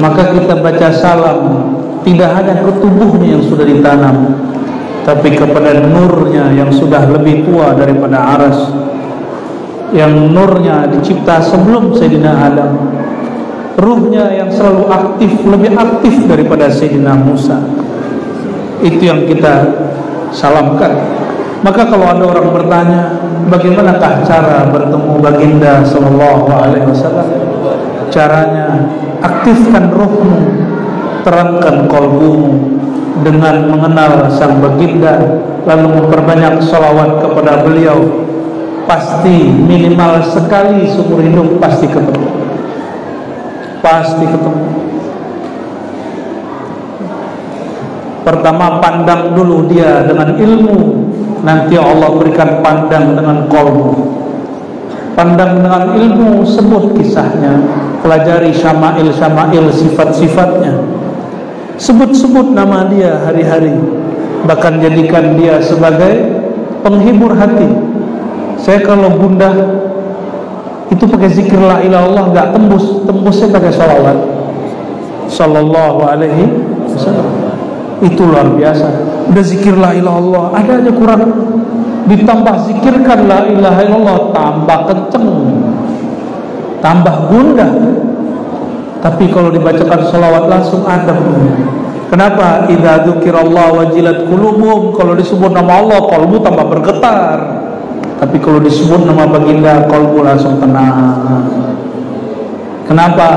Maka kita baca salam tidak hanya ke tubuhnya yang sudah ditanam, tapi kepada nurnya yang sudah lebih tua daripada aras, yang nurnya dicipta sebelum Sayyidina Adam, ruhnya yang selalu aktif, lebih aktif daripada Sayyidina Musa. Itu yang kita salamkan. Maka kalau ada orang bertanya, bagaimanakah cara bertemu baginda sallallahu alaihi wasallam? Caranya, aktifkan ruhmu, terangkan qalbumu dengan mengenal sang baginda, lalu memperbanyak sholawat kepada beliau. Pasti minimal sekali seumur hidup pasti ketemu. Pasti ketemu. Pertama pandang dulu dia dengan ilmu, nanti Allah berikan pandang dengan qalbu. Pandang dengan ilmu, sebut kisahnya, pelajari syama'il sifat-sifatnya, sebut-sebut nama dia hari-hari, bahkan jadikan dia sebagai penghibur hati. Saya kalau gundah itu pakai zikir la ilaha illallah nggak tembusnya pakai sholawat sallallahu alaihi wasallam. Itu luar biasa. Udah zikir la ilaha illallah, ada aja kurang, ditambah zikirkan la ilaha illallah, tambah kenceng, tambah gundah. Tapi kalau dibacakan sholawat langsung adem. Kenapa? Idza dzukirallah wajilat qulubuhum. Kalau disebut nama Allah, qalbu tambah bergetar. Tapi kalau disebut nama baginda, qalbu langsung tenang. Kenapa?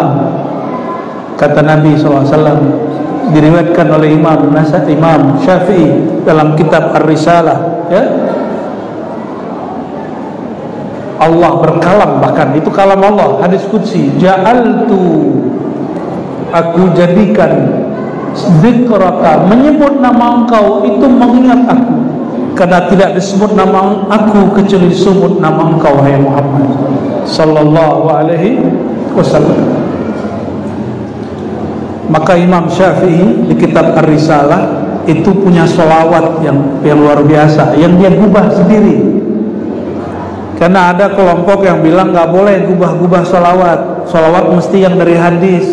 Kata Nabi SAW, diriwayatkan oleh Imam Syafi'i dalam kitab Ar-Risalah, ya, Allah berkalam, bahkan itu kalam Allah, hadis qudsi, ja'altu, aku jadikan zikraka, menyebut nama engkau itu mengingat aku, karena tidak disebut nama aku kecuali disebut nama engkau, hai Muhammad sallallahu alaihi wasallam. Maka Imam Syafi'i di kitab Ar-Risalah itu punya sholawat yang luar biasa, yang dia gubah sendiri. Karena ada kelompok yang bilang nggak boleh gubah-gubah sholawat mesti yang dari hadis.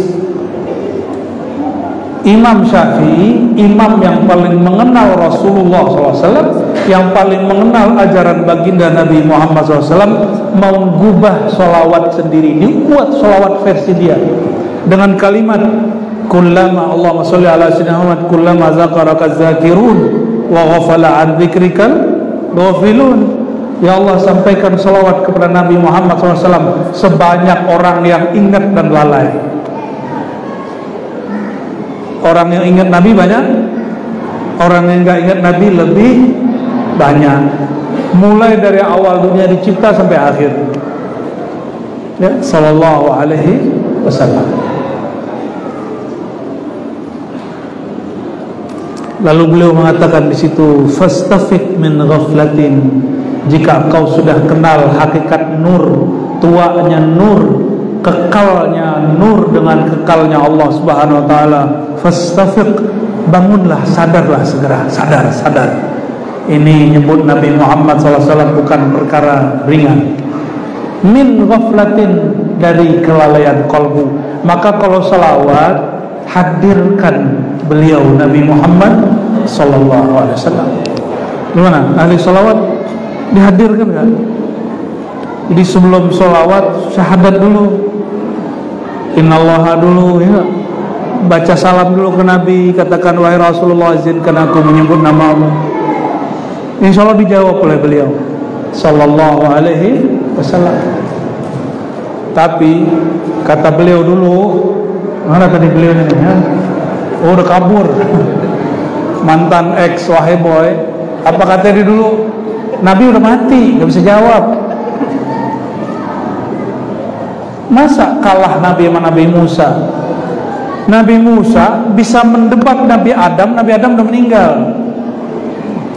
Imam Syafi'i, imam yang paling mengenal Rasulullah SAW, yang paling mengenal ajaran baginda Nabi Muhammad SAW, mau gubah sholawat sendiri. Dibuat sholawat versi dia dengan kalimat kullama, Allahumma sholli ala sayyidina Muhammad, kullama zakaraka zakirun wa ghafala an dzikrikal ghafilun. Ya Allah, sampaikan salawat kepada Nabi Muhammad SAW sebanyak orang yang ingat dan lalai. Orang yang ingat Nabi banyak, orang yang gak ingat Nabi lebih banyak. Mulai dari awal dunia dicipta sampai akhir, ya, sallallahu alaihi wasallam. Lalu beliau mengatakan di situ, fastafid min ghaflatin, jika kau sudah kenal hakikat nur, tuanya nur, kekalnya nur dengan kekalnya Allah Subhanahu wa taala, fastafiq, bangunlah, sadarlah segera, sadar. Ini nyebut Nabi Muhammad SAW bukan perkara ringan. Min ghaflatin, dari kelalaian kalbu. Maka kalau salawat, hadirkan beliau Nabi Muhammad SAW. Gimana? Ahli salawat dihadirkan kan? Jadi sebelum sholawat syahadat dulu, innallaha dulu, ya, baca salam dulu ke Nabi, katakan wahai Rasulullah, izinkan aku menyebut namamu. Insya Allah dijawab oleh beliau sallallahu alaihi wasallam. Tapi kata beliau dulu, mana tadi beliau ini, ya? Oh, udah kabur. Mantan ex wahai boy, apa kata dia dulu? Nabi udah mati, gak bisa jawab. Masa kalah Nabi sama Nabi Musa? Nabi Musa bisa mendebat Nabi Adam udah meninggal.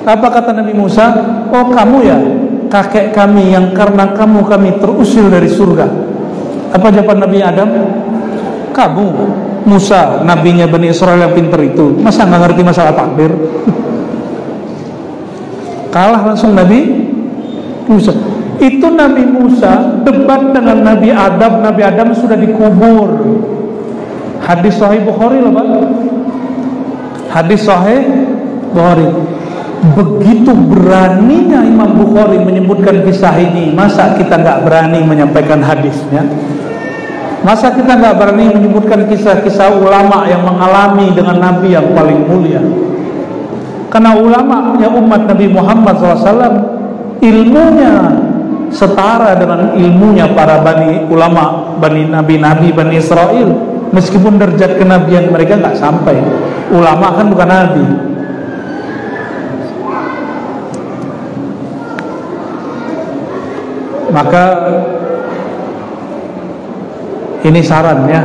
Apa kata Nabi Musa? Oh, kamu ya kakek kami yang karena kamu kami terusir dari surga. Apa jawaban Nabi Adam? Kamu Musa, nabinya Bani Israel yang pintar itu, masa gak ngerti masalah takbir? Kalah langsung Nabi Musa. Itu Nabi Musa debat dengan Nabi Adam. Nabi Adam sudah dikubur. Hadis Sahih Bukhari loh, Pak. Hadis Sahih Bukhari. Begitu beraninya Imam Bukhari menyebutkan kisah ini, masa kita nggak berani menyampaikan hadisnya? Masa kita nggak berani menyebutkan kisah-kisah ulama yang mengalami dengan Nabi yang paling mulia? Karena ulama yang umat Nabi Muhammad SAW ilmunya setara dengan ilmunya para ulama Bani Nabi Bani Israel. meskipun derajat kenabian mereka nggak sampai. Ulama kan bukan nabi. Maka ini saran ya,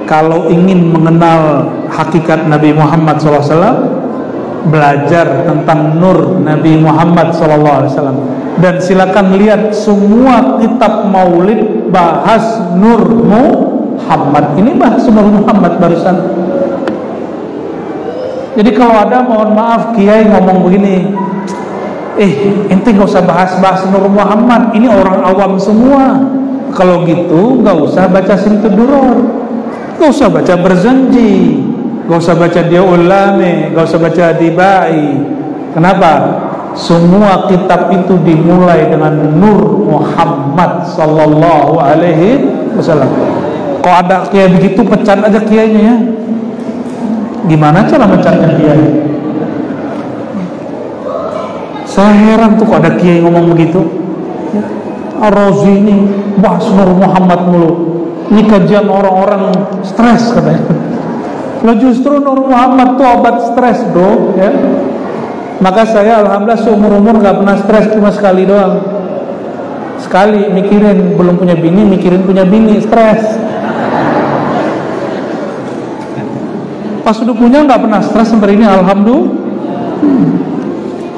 kalau ingin mengenal hakikat Nabi Muhammad SAW, belajar tentang nur Nabi Muhammad SAW. Dan silakan lihat semua kitab maulid bahas nur Muhammad. Ini bahas nur Muhammad barusan. Jadi kalau ada, mohon maaf, kiai ngomong begini, ente gak usah bahas nur Muhammad, ini orang awam semua. Kalau gitu gak usah baca Simtuduror, gak usah baca Berzanji, gak usah baca Dia Ulame, gak usah baca Dibai. Kenapa? Semua kitab itu dimulai dengan nur Muhammad sallallahu alaihi wasallam. Kalau ada kiai begitu, pecat aja kiainya ya. Gimana cara mecatnya kiai? Saya heran tuh kok ada kiai ngomong begitu. Ar-Razi ini bahas nur Muhammad mulu. Ini kajian orang-orang stres katanya. Lah justru nur Muhammad tuh obat stres, bro, ya. Maka saya alhamdulillah seumur-umur gak pernah stres, cuma sekali doang. Sekali mikirin belum punya bini, mikirin punya bini, stres. Pas udah punya gak pernah stres sampai ini, alhamdulillah.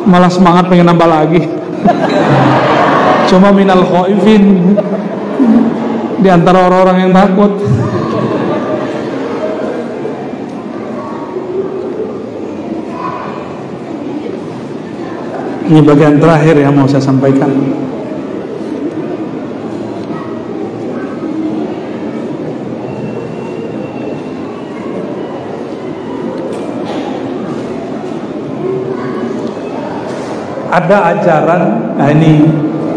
Malah semangat pengen nambah lagi. Cuma minal khaifin, di antara orang-orang yang takut. Ini bagian terakhir yang mau saya sampaikan. Ada ajaran, nah ini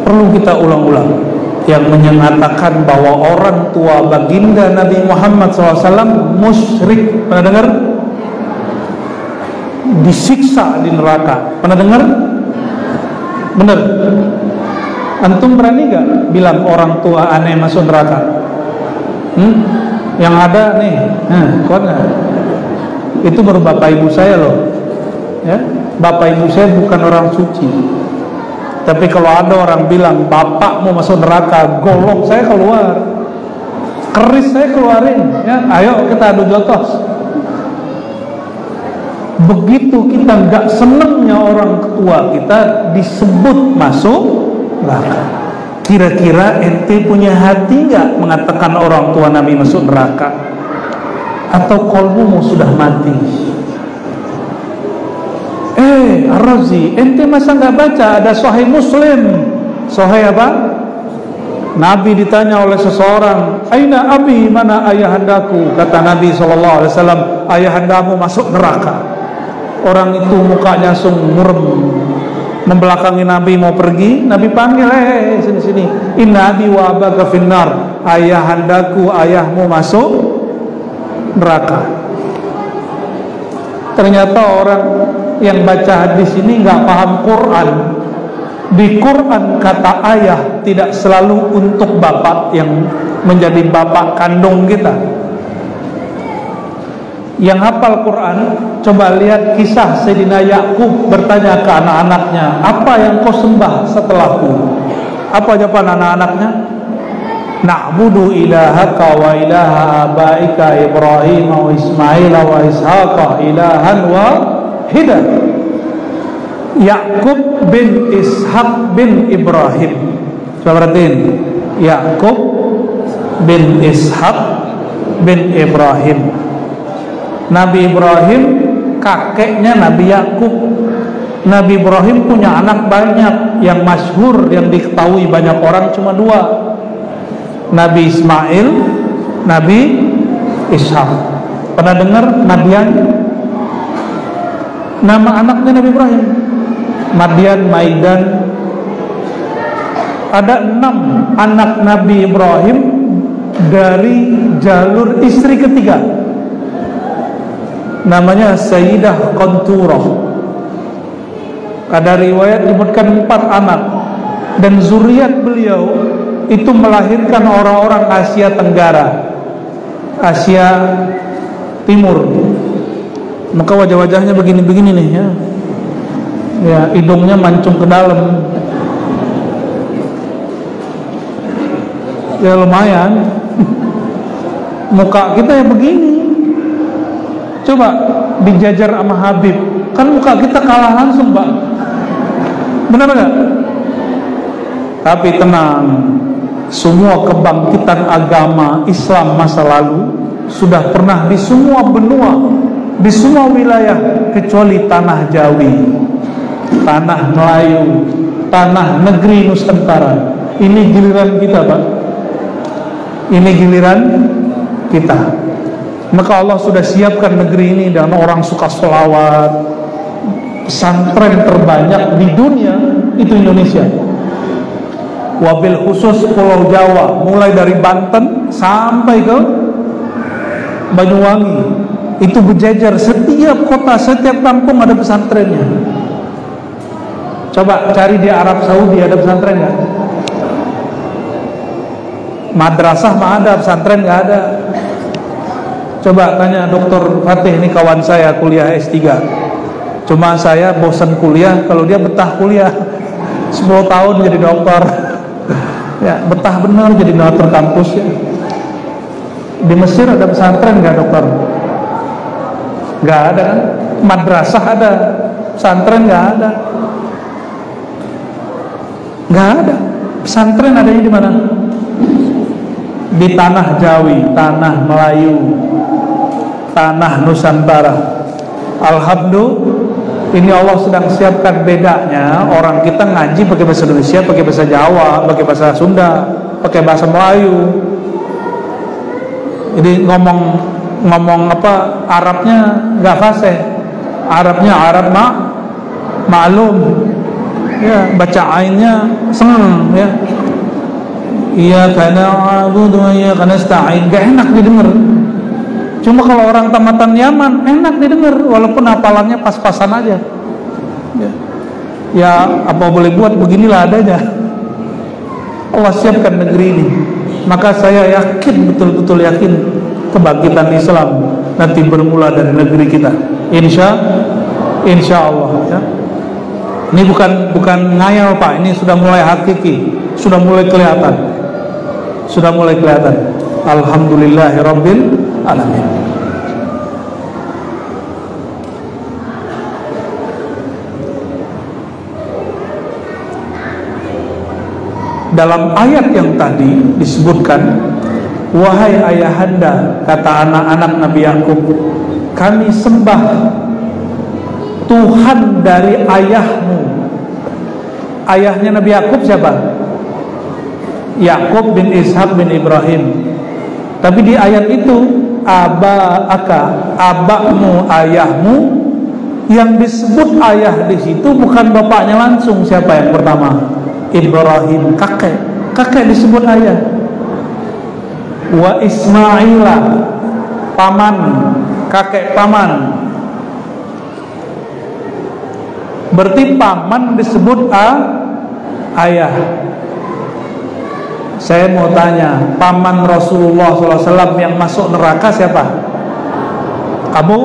perlu kita ulang-ulang, yang menyatakan bahwa orang tua baginda Nabi Muhammad SAW musyrik. Pernah dengar? Disiksa di neraka. Pernah dengar? Bener? Antum berani gak bilang orang tua aneh masuk neraka? Yang ada nih, kuat gak? Itu baru bapak ibu saya loh, ya. Bapak ibu saya bukan orang suci. Tapi kalau ada orang bilang bapak mau masuk neraka, golok saya keluar, keris saya keluarin, ya. Ayo kita adu jotos. Begitu kita nggak senengnya orang tua kita disebut masuk neraka. Kira-kira ente punya hati nggak mengatakan orang tua Nabi masuk neraka? Atau kolbumu sudah mati? Ar-Razi, ente masa nggak baca ada Sahih Muslim? Sahih apa? Nabi ditanya oleh seseorang, Aina abi, mana ayahandaku? Kata Nabi SAW, ayahandamu masuk neraka. Orang itu mukanya langsung murem, membelakangi Nabi mau pergi. Nabi panggil, sini. Inna abi wa abaka finnar, ayahandaku, ayahmu masuk neraka. Ternyata orang yang baca hadis ini nggak paham Quran. Di Quran kata ayah tidak selalu untuk bapak yang menjadi bapak kandung kita. Yang hafal Quran, coba lihat kisah Sayyidina Yakub bertanya ke anak-anaknya, apa yang kau sembah setelahku? Apa jawaban anak-anaknya? Na'budu ilahaka wa ilaha abaika Ibrahim wa Ismail wa Ishaqa ilahan wahidah. Yakub bin Ishaq bin Ibrahim. Coba perhatiin, Yakub bin Ishaq bin Ibrahim. Nabi Ibrahim kakeknya Nabi Yakub. Nabi Ibrahim punya anak banyak, yang masyhur yang diketahui banyak orang cuma dua, Nabi Ismail, Nabi Ishaq. Pernah dengar Madian? Nama anaknya Nabi Ibrahim, Madian, Maidan. Ada 6 anak Nabi Ibrahim dari jalur istri ketiga. Namanya Sayyidah Qanturah. Ada riwayat disebutkan 4 anak, dan zuriat beliau itu melahirkan orang-orang Asia Tenggara, Asia Timur. Maka wajah-wajahnya begini-begini nih ya. Ya, hidungnya mancung ke dalam. Ya lumayan. Muka kita ya begini. Coba dijajar sama Habib, kan muka kita kalah langsung, Pak. Benar nggak? Tapi tenang, semua kebangkitan agama Islam masa lalu sudah pernah di semua benua, di semua wilayah kecuali tanah Jawi, tanah Melayu, tanah negeri Nusantara. Ini giliran kita, Pak. Ini giliran kita. Maka Allah sudah siapkan negeri ini dengan orang suka sholawat. Pesantren terbanyak di dunia itu Indonesia. Wabil khusus Pulau Jawa, mulai dari Banten sampai ke Banyuwangi, itu berjejer, setiap kota, setiap kampung ada pesantrennya. Coba cari di Arab Saudi ada pesantren nggak? Madrasah mah ada, pesantren nggak ada. Coba tanya Dr. Fatih, ini kawan saya kuliah S3. Cuma saya bosan kuliah, kalau dia betah kuliah 10 tahun jadi dokter. Ya, betah benar jadi dokter kampus ya. Di Mesir ada pesantren nggak, dokter? Nggak ada kan? Madrasah ada, pesantren nggak ada. Nggak ada. Pesantren adanya di mana? Di tanah Jawi, tanah Melayu, tanah Nusantara. Alhamdulillah, ini Allah sedang siapkan bedanya. Orang kita ngaji pakai bahasa Indonesia, pakai bahasa Jawa, pakai bahasa Sunda, pakai bahasa Melayu. Jadi ngomong apa Arabnya nggak fasih. Arabnya Arab maklum. Ya, baca ainnya seneng ya. Iya karena abudu ya karena nasta'in, gak enak didengar. Cuma kalau orang tamatan Yaman enak didengar, walaupun hafalannya pas-pasan aja. Ya apa boleh buat, beginilah adanya. Allah siapkan negeri ini. Maka saya yakin, betul-betul yakin, kebangkitan Islam nanti bermula dari negeri kita. Insya Allah ya. Ini bukan ngayal, Pak. Ini sudah mulai hakiki, sudah mulai kelihatan. Alhamdulillahirabbil alamin. Dalam ayat yang tadi disebutkan, wahai ayahanda, kata anak-anak Nabi Yakub, kami sembah Tuhan dari ayahmu. Ayahnya Nabi Yakub siapa? Yakub bin Ishak bin Ibrahim. Tapi di ayat itu abakmu, ayahmu. Yang disebut ayah di situ bukan bapaknya langsung. Siapa yang pertama? Ibrahim, kakek disebut ayah. Wa Ismaila, paman, kakek paman. Berarti paman disebut ayah. Saya mau tanya, paman Rasulullah SAW yang masuk neraka siapa? Kamu?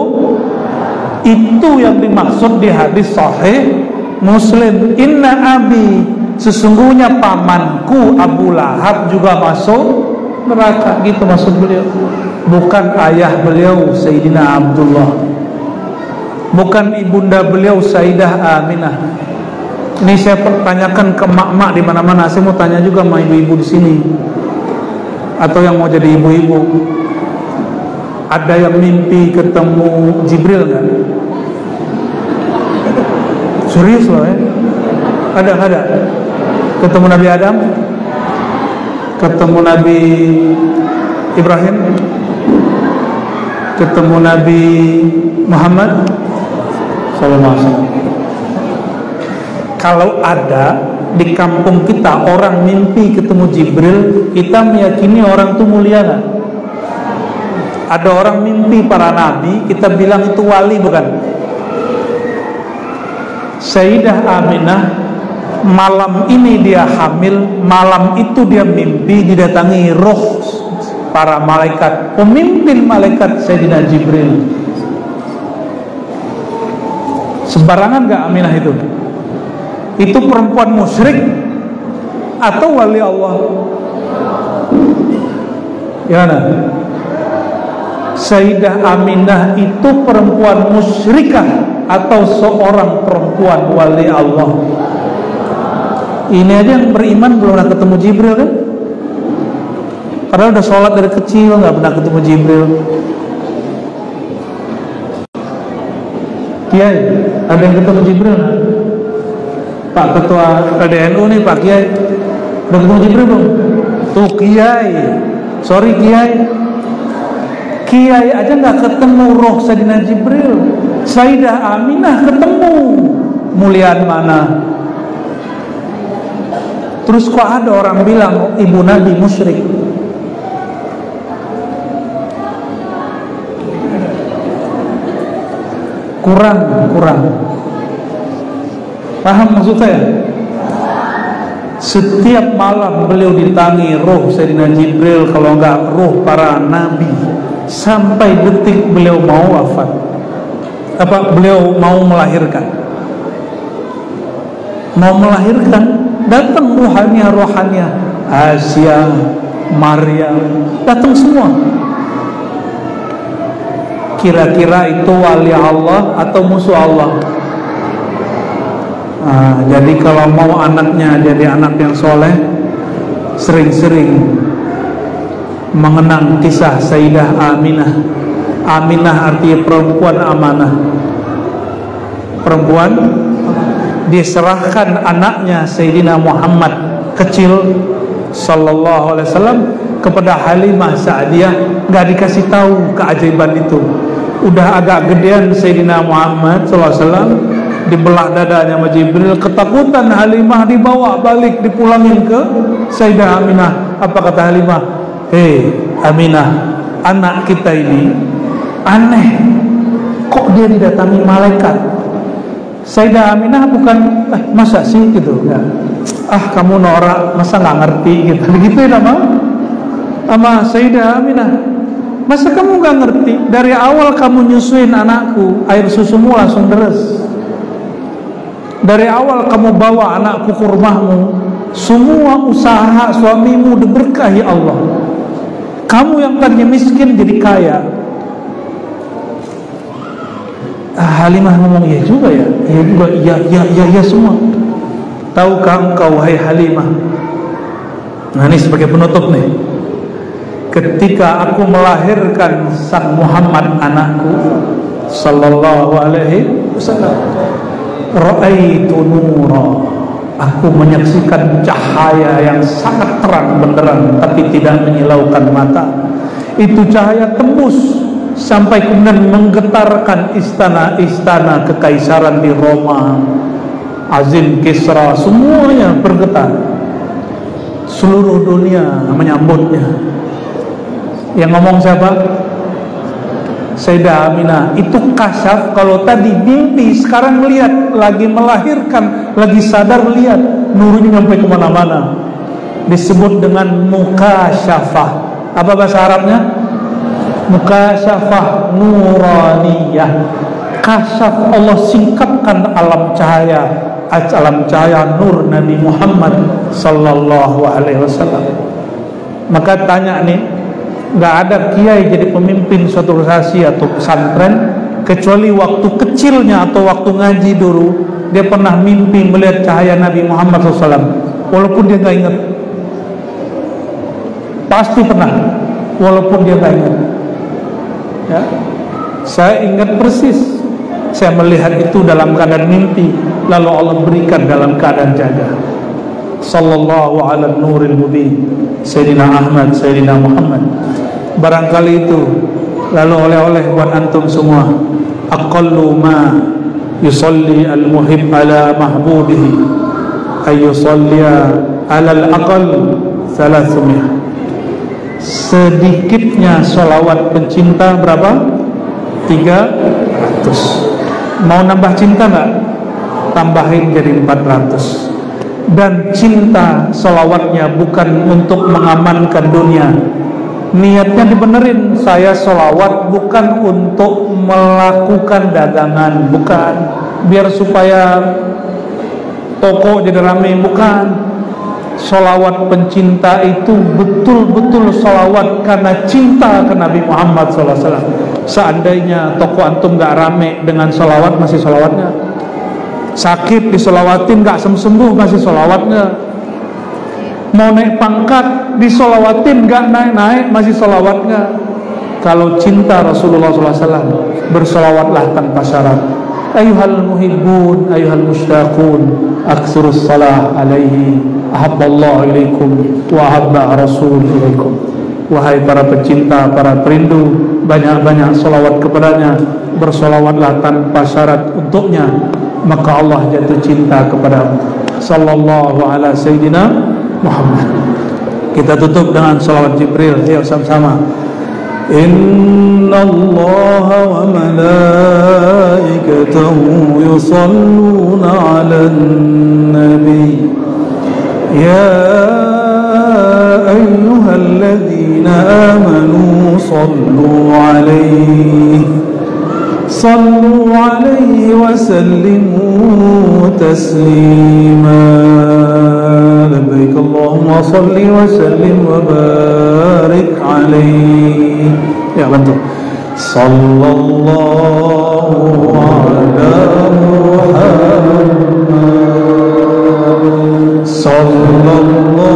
Itu yang dimaksud di hadis sahih Muslim. Inna abi, sesungguhnya pamanku Abu Lahab juga masuk neraka. Gitu maksud beliau. Bukan ayah beliau Sayyidina Abdullah, bukan ibunda beliau Sayyidah Aminah. Ini saya pertanyakan ke mak-mak di mana-mana. Saya mau tanya juga sama ibu-ibu di sini, atau yang mau jadi ibu-ibu. Ada yang mimpi ketemu Jibril nggak? Serius loh ya? Ada. Ketemu Nabi Adam, ketemu Nabi Ibrahim, ketemu Nabi Muhammad SAW. Kalau ada di kampung kita orang mimpi ketemu Jibril, kita meyakini orang itu mulia gak? Ada orang mimpi para nabi, kita bilang itu wali bukan? Sayyidah Aminah malam ini dia hamil, malam itu dia mimpi didatangi roh para malaikat, pemimpin malaikat Sayyidina Jibril. Sembarangan gak Aminah itu? Itu perempuan musyrik atau wali Allah? Gimana? Sayyidah Aminah itu perempuan musyrikah atau seorang perempuan wali Allah? Ini aja yang beriman belum pernah ketemu Jibril kan? Padahal udah sholat dari kecil nggak pernah ketemu Jibril. Kiai, ada yang ketemu Jibril? Pak Ketua PDNU nih, Pak Kiai, udah ketemu Jibril belum? Tuh Kiai, sorry Kiai aja nggak ketemu roh Sayyidina Jibril. Sayyidah Aminah ketemu, muliaan mana? Terus kok ada orang bilang ibu Nabi musyrik? Kurang. Paham maksud saya? Setiap malam beliau ditangi roh Sayyidina Jibril, kalau enggak roh para nabi, sampai detik beliau mau wafat. Beliau mau melahirkan. Datang rohania Asia, Maryam, datang semua. Kira-kira itu wali Allah atau musuh Allah? Jadi kalau mau anaknya jadi anak yang soleh, sering-sering mengenang kisah Sayyidah Aminah. Aminah artinya perempuan amanah. Perempuan diserahkan anaknya Sayyidina Muhammad kecil sallallahu alaihi wasallam kepada Halimah Sa'diyah. Nggak dikasih tahu keajaiban itu. Udah agak gedean Sayyidina Muhammad sallallahu alaihi wasallam, dibelah dadanya sama Jibril. Ketakutan Halimah, dibawa balik, dipulangin ke Sayyidah Aminah. Apa kata Halimah? Hei Aminah, anak kita ini aneh, kok dia didatangi malaikat? Sayyidah Aminah bukan masa sih gitu ya. Kamu norak, masa nggak ngerti gitu. Begitu ya sama Sayyidah Aminah. Masa kamu nggak ngerti? Dari awal kamu nyusuin anakku, air susumu langsung deres. Dari awal kamu bawa anakku ke rumahmu, semua usaha suamimu diberkahi Allah. Kamu yang tadinya miskin jadi kaya. Halimah ngomong, iya juga ya, iya semua. Tahukah engkau wahai Halimah? Nah ini sebagai penutup nih. Ketika aku melahirkan sang Muhammad anakku sallallahu alaihi wasallam, ra'aitu nura, aku menyaksikan cahaya yang sangat terang benderang tapi tidak menyilaukan mata. Itu cahaya tembus sampai kemudian menggetarkan istana-istana kekaisaran di Roma, Azim Kisra, semuanya bergetar. Seluruh dunia menyambutnya. Yang ngomong siapa? Sayyidah Aminah. Itu kasyaf. Kalau tadi mimpi, sekarang lihat, lagi melahirkan, lagi sadar, lihat nurnya sampai kemana-mana. Disebut dengan mukasyafah. Apa bahasa Arabnya? Mukasyafah nuraniyah. Kasyaf, Allah singkapkan alam cahaya nur Nabi Muhammad sallallahu alaihi wasallam. Maka tanya nih, nggak ada kiai jadi pemimpin suatu organisasi atau pesantren kecuali waktu kecilnya atau waktu ngaji dulu dia pernah mimpi melihat cahaya Nabi Muhammad SAW, walaupun dia nggak ingat. Pasti pernah, walaupun dia nggak ingat. Ya, saya ingat persis. Saya melihat itu dalam keadaan mimpi, lalu Allah berikan dalam keadaan jaga. Sallallahu ala nuril mubin Sayyidina Ahmad, Sayyidina Muhammad. Barangkali itu lalu oleh-oleh buat antum semua. Aqallu ma yusalli al-muhib ala mahbubihi ay yusalliya ala al-aqal 300. Sedikitnya solawat pencinta berapa? 300. Mau nambah cinta nggak? Tambahin jadi 400. dan cinta sholawatnya bukan untuk mengamankan dunia. Niatnya dibenerin, saya sholawat bukan untuk melakukan dagangan, bukan biar supaya toko jadi rame, bukan. Sholawat pencinta itu betul-betul sholawat karena cinta ke Nabi Muhammad SAW. Seandainya toko antum gak rame dengan sholawat, masih sholawatnya. Sakit disolawatin gak sembuh, masih sholawatnya. Mau naik pangkat disolawatin gak naik-naik, masih sholawatnya. Kalau cinta Rasulullah SAW, bersolawatlah tanpa syarat. Ayuhal muhibbun, ayuhal mushtaqun, aksurus salah alaihi, ahabballahu ilaikum, wa ahabba rasul ilaikum. Wahai para pecinta, para perindu, banyak-banyak solawat kepadanya, bersolawatlah tanpa syarat untuknya, maka Allah jatuh cinta kepadamu. Sallallahu ala sayyidina Muhammad. Kita tutup dengan solawat Jibril. Ayo sama-sama. Inna Allah wa malaikatahu yusalluna ala nabi ya ayyuhalladzina amanu sallu alaihi wa sallimu taslima. Labbaik Allahumma salli wa sallim wa barik alaihi. Ya, bantu. Sallallahu ala Muhammad sallallahu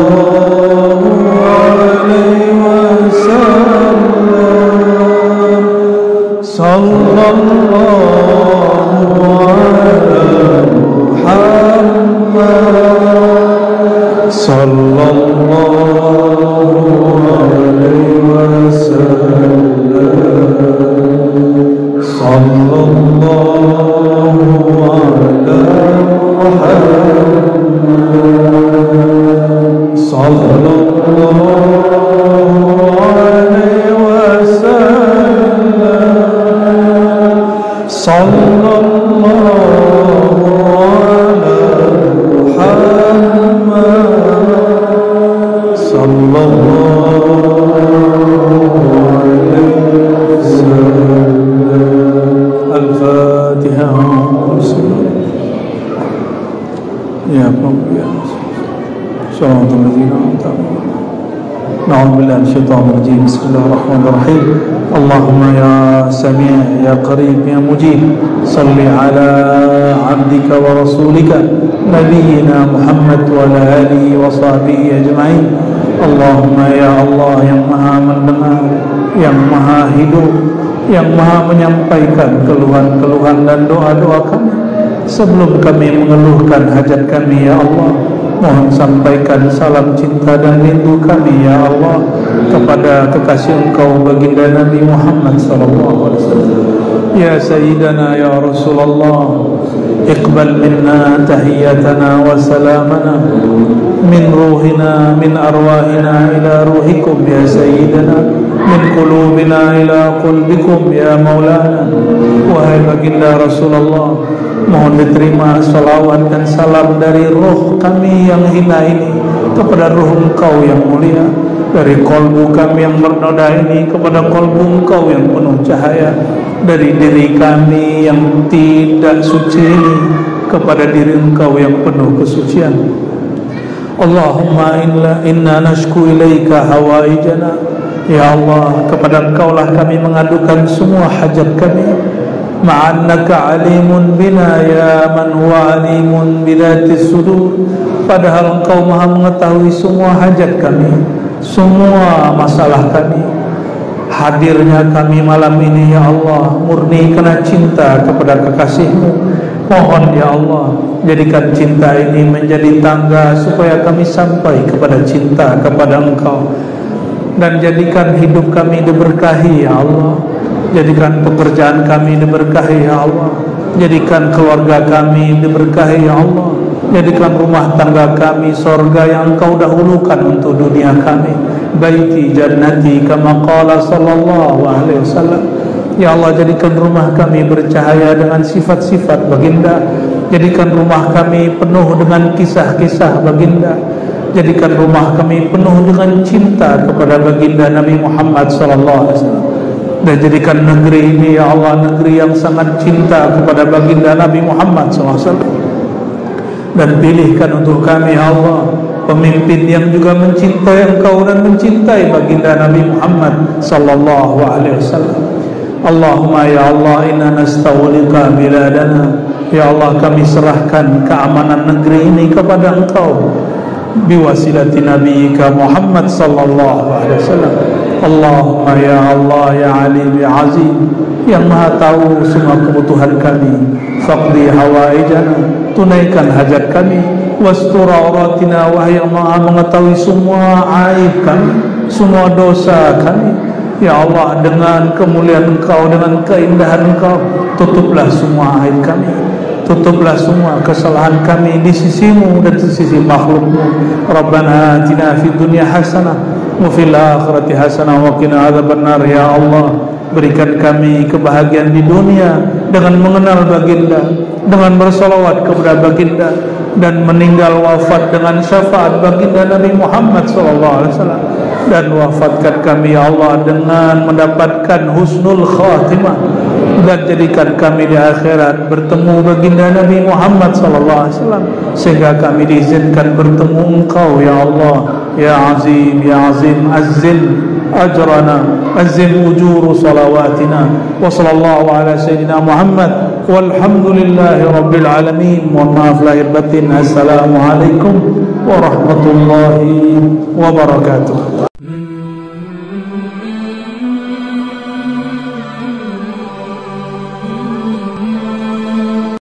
alaihi wasallam. Sallallahu ala Muhammad sallallahu alaihi wasallam. Sallallahu ala Muhammad sallallahu alaihi wasallam. Sallallahu ala Muhammad sallallahu alaihi wasallam. Al-Fatiha. Ya Rabbi ya Na'udzu billahi minasyaitonir rajim. Bismillahirrahmanirrahim. Allahumma ya Sami' ya Qarib ya Mujib, salli ala 'abdika wa rasulika nabiyyina Muhammad wa ala alihi wa sahbihi ajma'in. Allahumma ya Allah yang Maha mendengar, yang Maha hidup, yang Maha menyampaikan keluhan-keluhan dan doa-doa kami. Sebelum kami mengeluhkan hajat kami, ya Allah, mohon sampaikan salam cinta dan rindu kami, ya Allah, kepada kekasih Engkau baginda Nabi Muhammad sallallahu alaihi wasallam. Ya Sayyidana ya Rasulullah, iqbal minna tahiyyatana wa salamana min ruhina min arwahina ila ruhikum ya Sayyidana, min qulubina ila qulbikum ya Maulana. Wahai baginda Rasulullah, mohon diterima salawat dan salam dari roh kami yang hina ini kepada roh Engkau yang mulia, dari kolbu kami yang bernoda ini kepada kolbu Engkau yang penuh cahaya, dari diri kami yang tidak suci ini kepada diri Engkau yang penuh kesucian. Allahumma inna nashku ilaika hawaijana. Ya Allah, kepada Engkaulah kami mengadukan semua hajat kami. Ma'annaka alimun bina ya man huwa alimun bidatis sudur. Padahal Engkau Maha mengetahui semua hajat kami, semua masalah kami. Hadirnya kami malam ini, ya Allah, murni karena cinta kepada kekasih-Mu. Mohon ya Allah, jadikan cinta ini menjadi tangga supaya kami sampai kepada cinta kepada Engkau. Dan jadikan hidup kami diberkahi, ya Allah. Jadikan pekerjaan kami diberkahi, ya Allah. Jadikan keluarga kami diberkahi, ya Allah. Jadikan rumah tangga kami surga yang Engkau dahulukan untuk dunia kami. Baiti jannati kama qala sallallahu alaihi wasallam. Ya Allah, jadikan rumah kami bercahaya dengan sifat-sifat baginda. Jadikan rumah kami penuh dengan kisah-kisah baginda. Jadikan rumah kami penuh dengan cinta kepada baginda Nabi Muhammad sallallahu alaihi wasallam. Dan jadikan negeri ini ya Allah negeri yang sangat cinta kepada baginda Nabi Muhammad sallallahu alaihi wasallam. Dan pilihkan untuk kami ya Allah pemimpin yang juga mencintai Engkau dan mencintai baginda Nabi Muhammad sallallahu alaihi wasallam. Allahumma ya Allah inna nastawlika biladana. Ya Allah kami serahkan keamanan negeri ini kepada Engkau biwasilati nabiyika Muhammad sallallahu alaihi wasallam. Allahumma ya Allah ya alim ya azim yang maha tahu semua kebutuhan kami, faqdi hawaijana, tunaikan hajat kami, wastur auratina, wahai yang maha mengetahui semua aib kami, semua dosa kami. Ya Allah dengan kemuliaan Engkau, dengan keindahan Engkau, tutuplah semua aib kami, tutuplah semua kesalahan kami di sisimu dan di sisi makhlukmu. Rabbana atina fid dunya hasanah wa fil akhirati hasanah wa qina adzabannar. Ya Allah berikan kami kebahagiaan di dunia dengan mengenal baginda, dengan bersolawat kepada baginda, dan meninggal wafat dengan syafaat baginda Nabi Muhammad SAW. Dan wafatkan kami ya Allah dengan mendapatkan husnul khatimah, dan jadikan kami di akhirat bertemu baginda Nabi Muhammad SAW, sehingga kami diizinkan bertemu Engkau ya Allah ya azim ya azim. Azzim ajrana, azzim ujuru salawatina, wa sallallahu ala sayyidina Muhammad walhamdulillahi rabbil alamin. Mohon maaf lahir batin. Assalamualaikum warahmatullahi wabarakatuh.